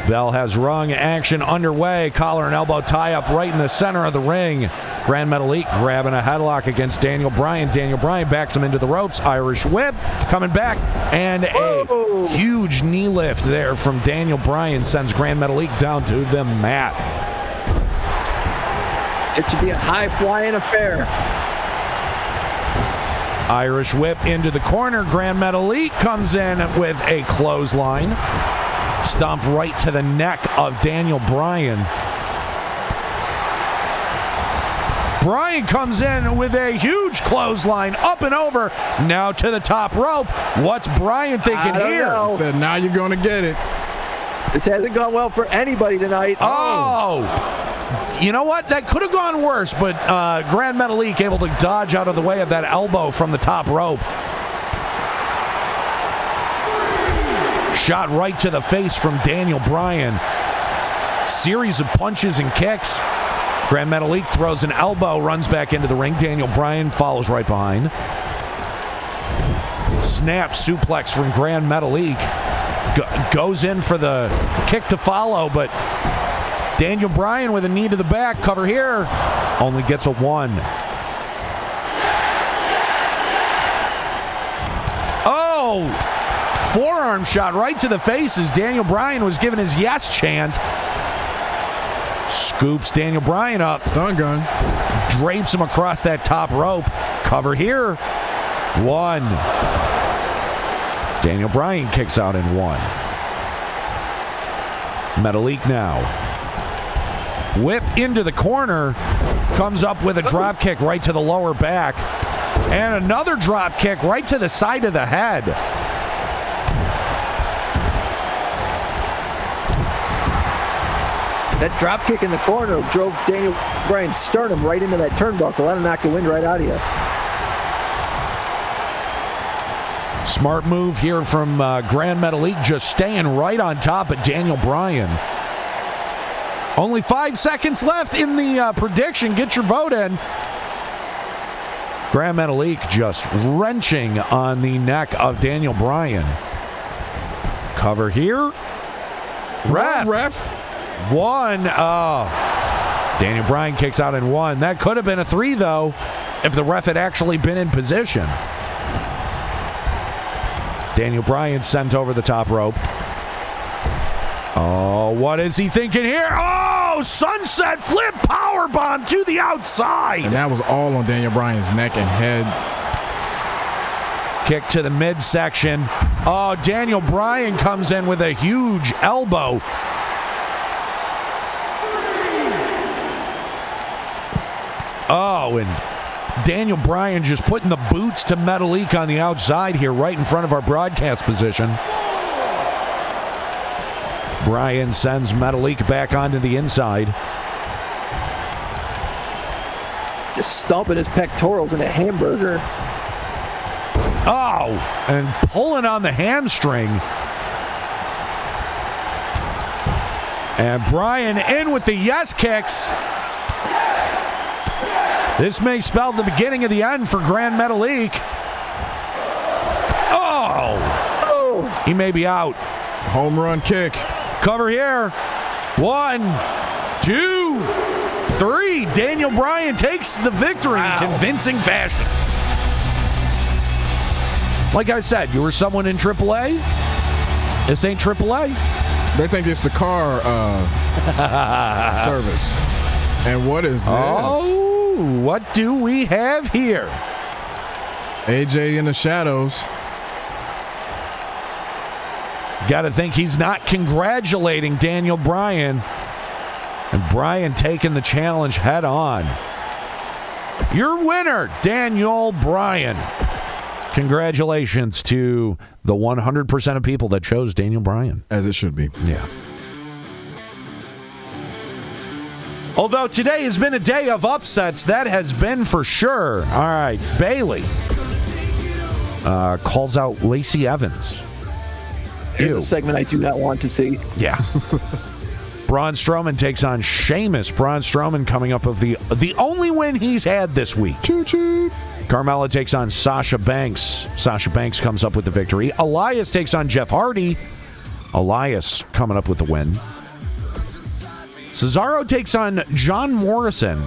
Bell has rung. Action underway. Collar and elbow tie up right in the center of the ring. Gran Metalik grabbing a headlock against Daniel Bryan. Daniel Bryan backs him into the ropes. Irish whip coming back. And a huge knee lift there from Daniel Bryan sends Gran Metalik down to the mat.
It should be a high-flying affair.
Irish whip into the corner. Gran Metalik comes in with a clothesline. Stomp right to the neck of Daniel Bryan. Bryan comes in with a huge clothesline up and over. Now to the top rope. What's Bryan thinking here?
Know.
Said, now you're going to get it.
This hasn't gone well for anybody tonight.
Oh! You know what? That could have gone worse, but Gran Metalik able to dodge out of the way of that elbow from the top rope. Shot right to the face from Daniel Bryan. Series of punches and kicks. Gran Metalik throws an elbow, runs back into the ring. Daniel Bryan follows right behind. Snap suplex from Gran Metalik. Goes in for the kick to follow, but Daniel Bryan with a knee to the back. Cover here. Only gets a 1. Oh! Forearm shot right to the face as Daniel Bryan was given his yes chant. Scoops Daniel Bryan up.
Stun gun.
Drapes him across that top rope. Cover here. 1. Daniel Bryan kicks out in 1. Metalik now. Whip into the corner. Comes up with a drop kick right to the lower back. And another drop kick right to the side of the head.
That drop kick in the corner drove Daniel Bryan's sternum right into that turnbuckle. That'll knock the wind right out of you.
Smart move here from Gran Metalik, just staying right on top of Daniel Bryan. Only 5 seconds left in the prediction. Get your vote in. Gran Metalik just wrenching on the neck of Daniel Bryan. Cover here. Ref. 1. Daniel Bryan kicks out in 1. That could have been a 3, though, if the ref had actually been in position. Daniel Bryan sent over the top rope. Oh, what is he thinking here? Oh, sunset flip powerbomb to the outside.
And that was all on Daniel Bryan's neck and head.
Kick to the midsection. Oh, Daniel Bryan comes in with a huge elbow. Oh, and Daniel Bryan just putting the boots to Metalik on the outside here, right in front of our broadcast position. Bryan sends Metalik back onto the inside.
Just stomping his pectorals in a hamburger.
Oh, and pulling on the hamstring. And Bryan in with the yes kicks. This may spell the beginning of the end for Gran Metalik. Oh! He may be out.
Home run kick.
Cover here. 1, 2, 3. Daniel Bryan takes the victory in convincing fashion. Like I said, you were someone in AAA. This ain't AAA.
They think it's the car service. And what is this?
Oh, what do we have here?
AJ in the shadows.
Got to think he's not congratulating Daniel Bryan. And Bryan taking the challenge head on. Your winner, Daniel Bryan. Congratulations to the 100% of people that chose Daniel Bryan.
As it should be.
Yeah. Although today has been a day of upsets, that has been for sure. All right, Bayley calls out Lacey Evans.
Here's a segment I do not want to see.
Yeah. Braun Strowman takes on Sheamus. Braun Strowman coming up of the only win he's had this week.
Choo-choo.
Carmella takes on Sasha Banks. Sasha Banks comes up with the victory. Elias takes on Jeff Hardy. Elias coming up with the win. Cesaro takes on John Morrison.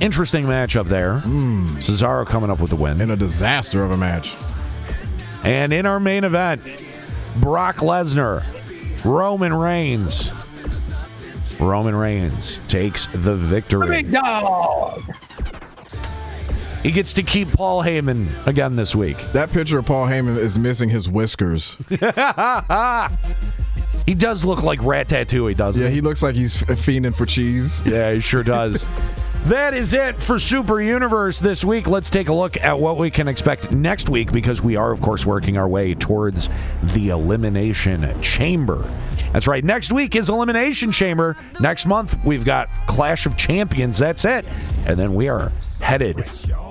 Interesting matchup there. Cesaro coming up with the win.
In a disaster of a match.
And in our main event, Brock Lesnar, Roman Reigns. Roman Reigns takes the victory.
Big dog.
He gets to keep Paul Heyman again this week.
That picture of Paul Heyman is missing his whiskers.
He does look like Rat Tattooey, doesn't he?
Yeah, he looks like he's fiending for cheese.
Yeah, he sure does. That is it for Super Universe this week. Let's take a look at what we can expect next week, because we are, of course, working our way towards the Elimination Chamber. That's right. Next week is Elimination Chamber. Next month, we've got Clash of Champions. That's it. And then we are headed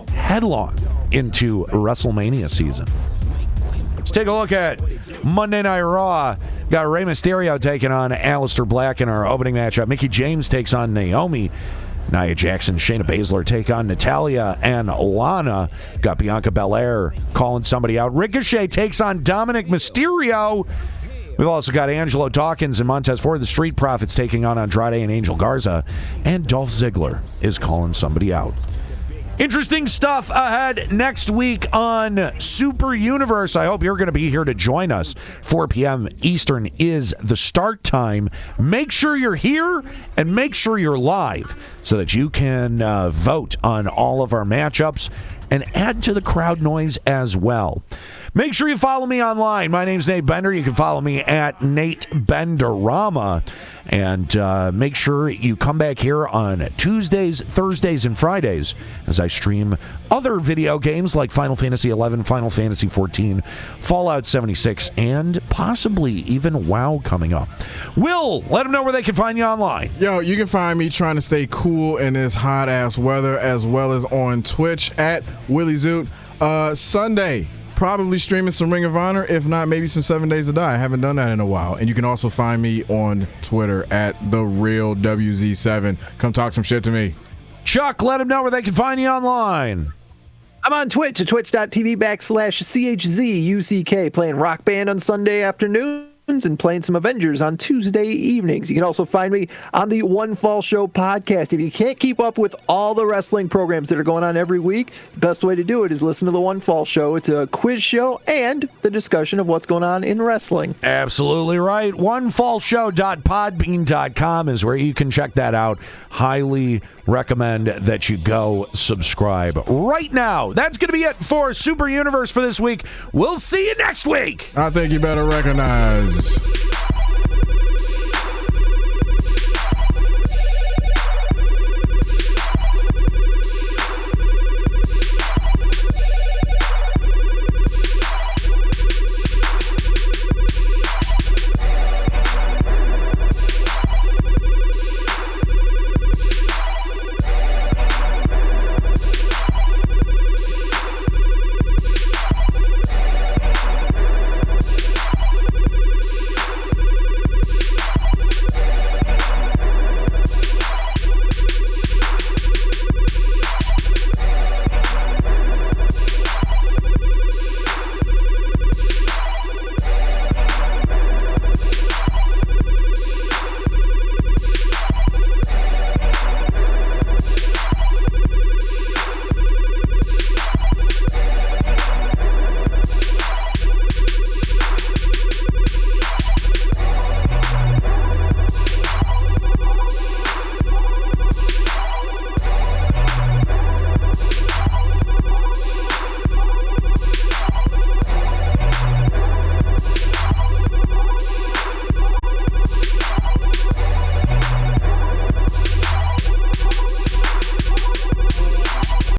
headlong into WrestleMania season. Let's take a look at Monday Night Raw. Got Rey Mysterio taking on Aleister Black in our opening matchup. Mickie James takes on Naomi. Nia Jackson, Shayna Baszler take on Natalya and Lana. Got Bianca Belair calling somebody out. Ricochet takes on Dominic Mysterio. We've also got Angelo Dawkins and Montez Ford, the Street Profits, taking on Andrade and Angel Garza. And Dolph Ziggler is calling somebody out. Interesting stuff ahead next week on Super Universe. I hope you're going to be here to join us. 4 p.m. Eastern is the start time. Make sure you're here and make sure you're live so that you can vote on all of our matchups and add to the crowd noise as well. Make sure you follow me online. My name's Nate Bender. You can follow me at Nate Benderama. And make sure you come back here on Tuesdays, Thursdays, and Fridays as I stream other video games like Final Fantasy XI, Final Fantasy XIV, Fallout 76, and possibly even WoW coming up. Will, let them know where they can find you online.
Yo, you can find me trying to stay cool in this hot-ass weather, as well as on Twitch at Willie Zoot. Sunday, probably streaming some Ring of Honor, if not maybe some 7 Days to Die. I haven't done that in a while. And you can also find me on Twitter at TheRealWZ7. Come talk some shit to me.
Chuck, let them know where they can find you online.
I'm on Twitch at twitch.tv/CHZUCK, playing Rock Band on Sunday afternoons and playing some Avengers on Tuesday evenings. You can also find me on the One Fall Show podcast. If you can't keep up with all the wrestling programs that are going on every week, the best way to do it is listen to the One Fall Show. It's a quiz show and the discussion of what's going on in wrestling.
Absolutely right. OneFallShow.podbean.com is where you can check that out. Highly recommend that you go subscribe right now. That's going to be it for Super Universe for this week. We'll see you next week.
I think you better recognize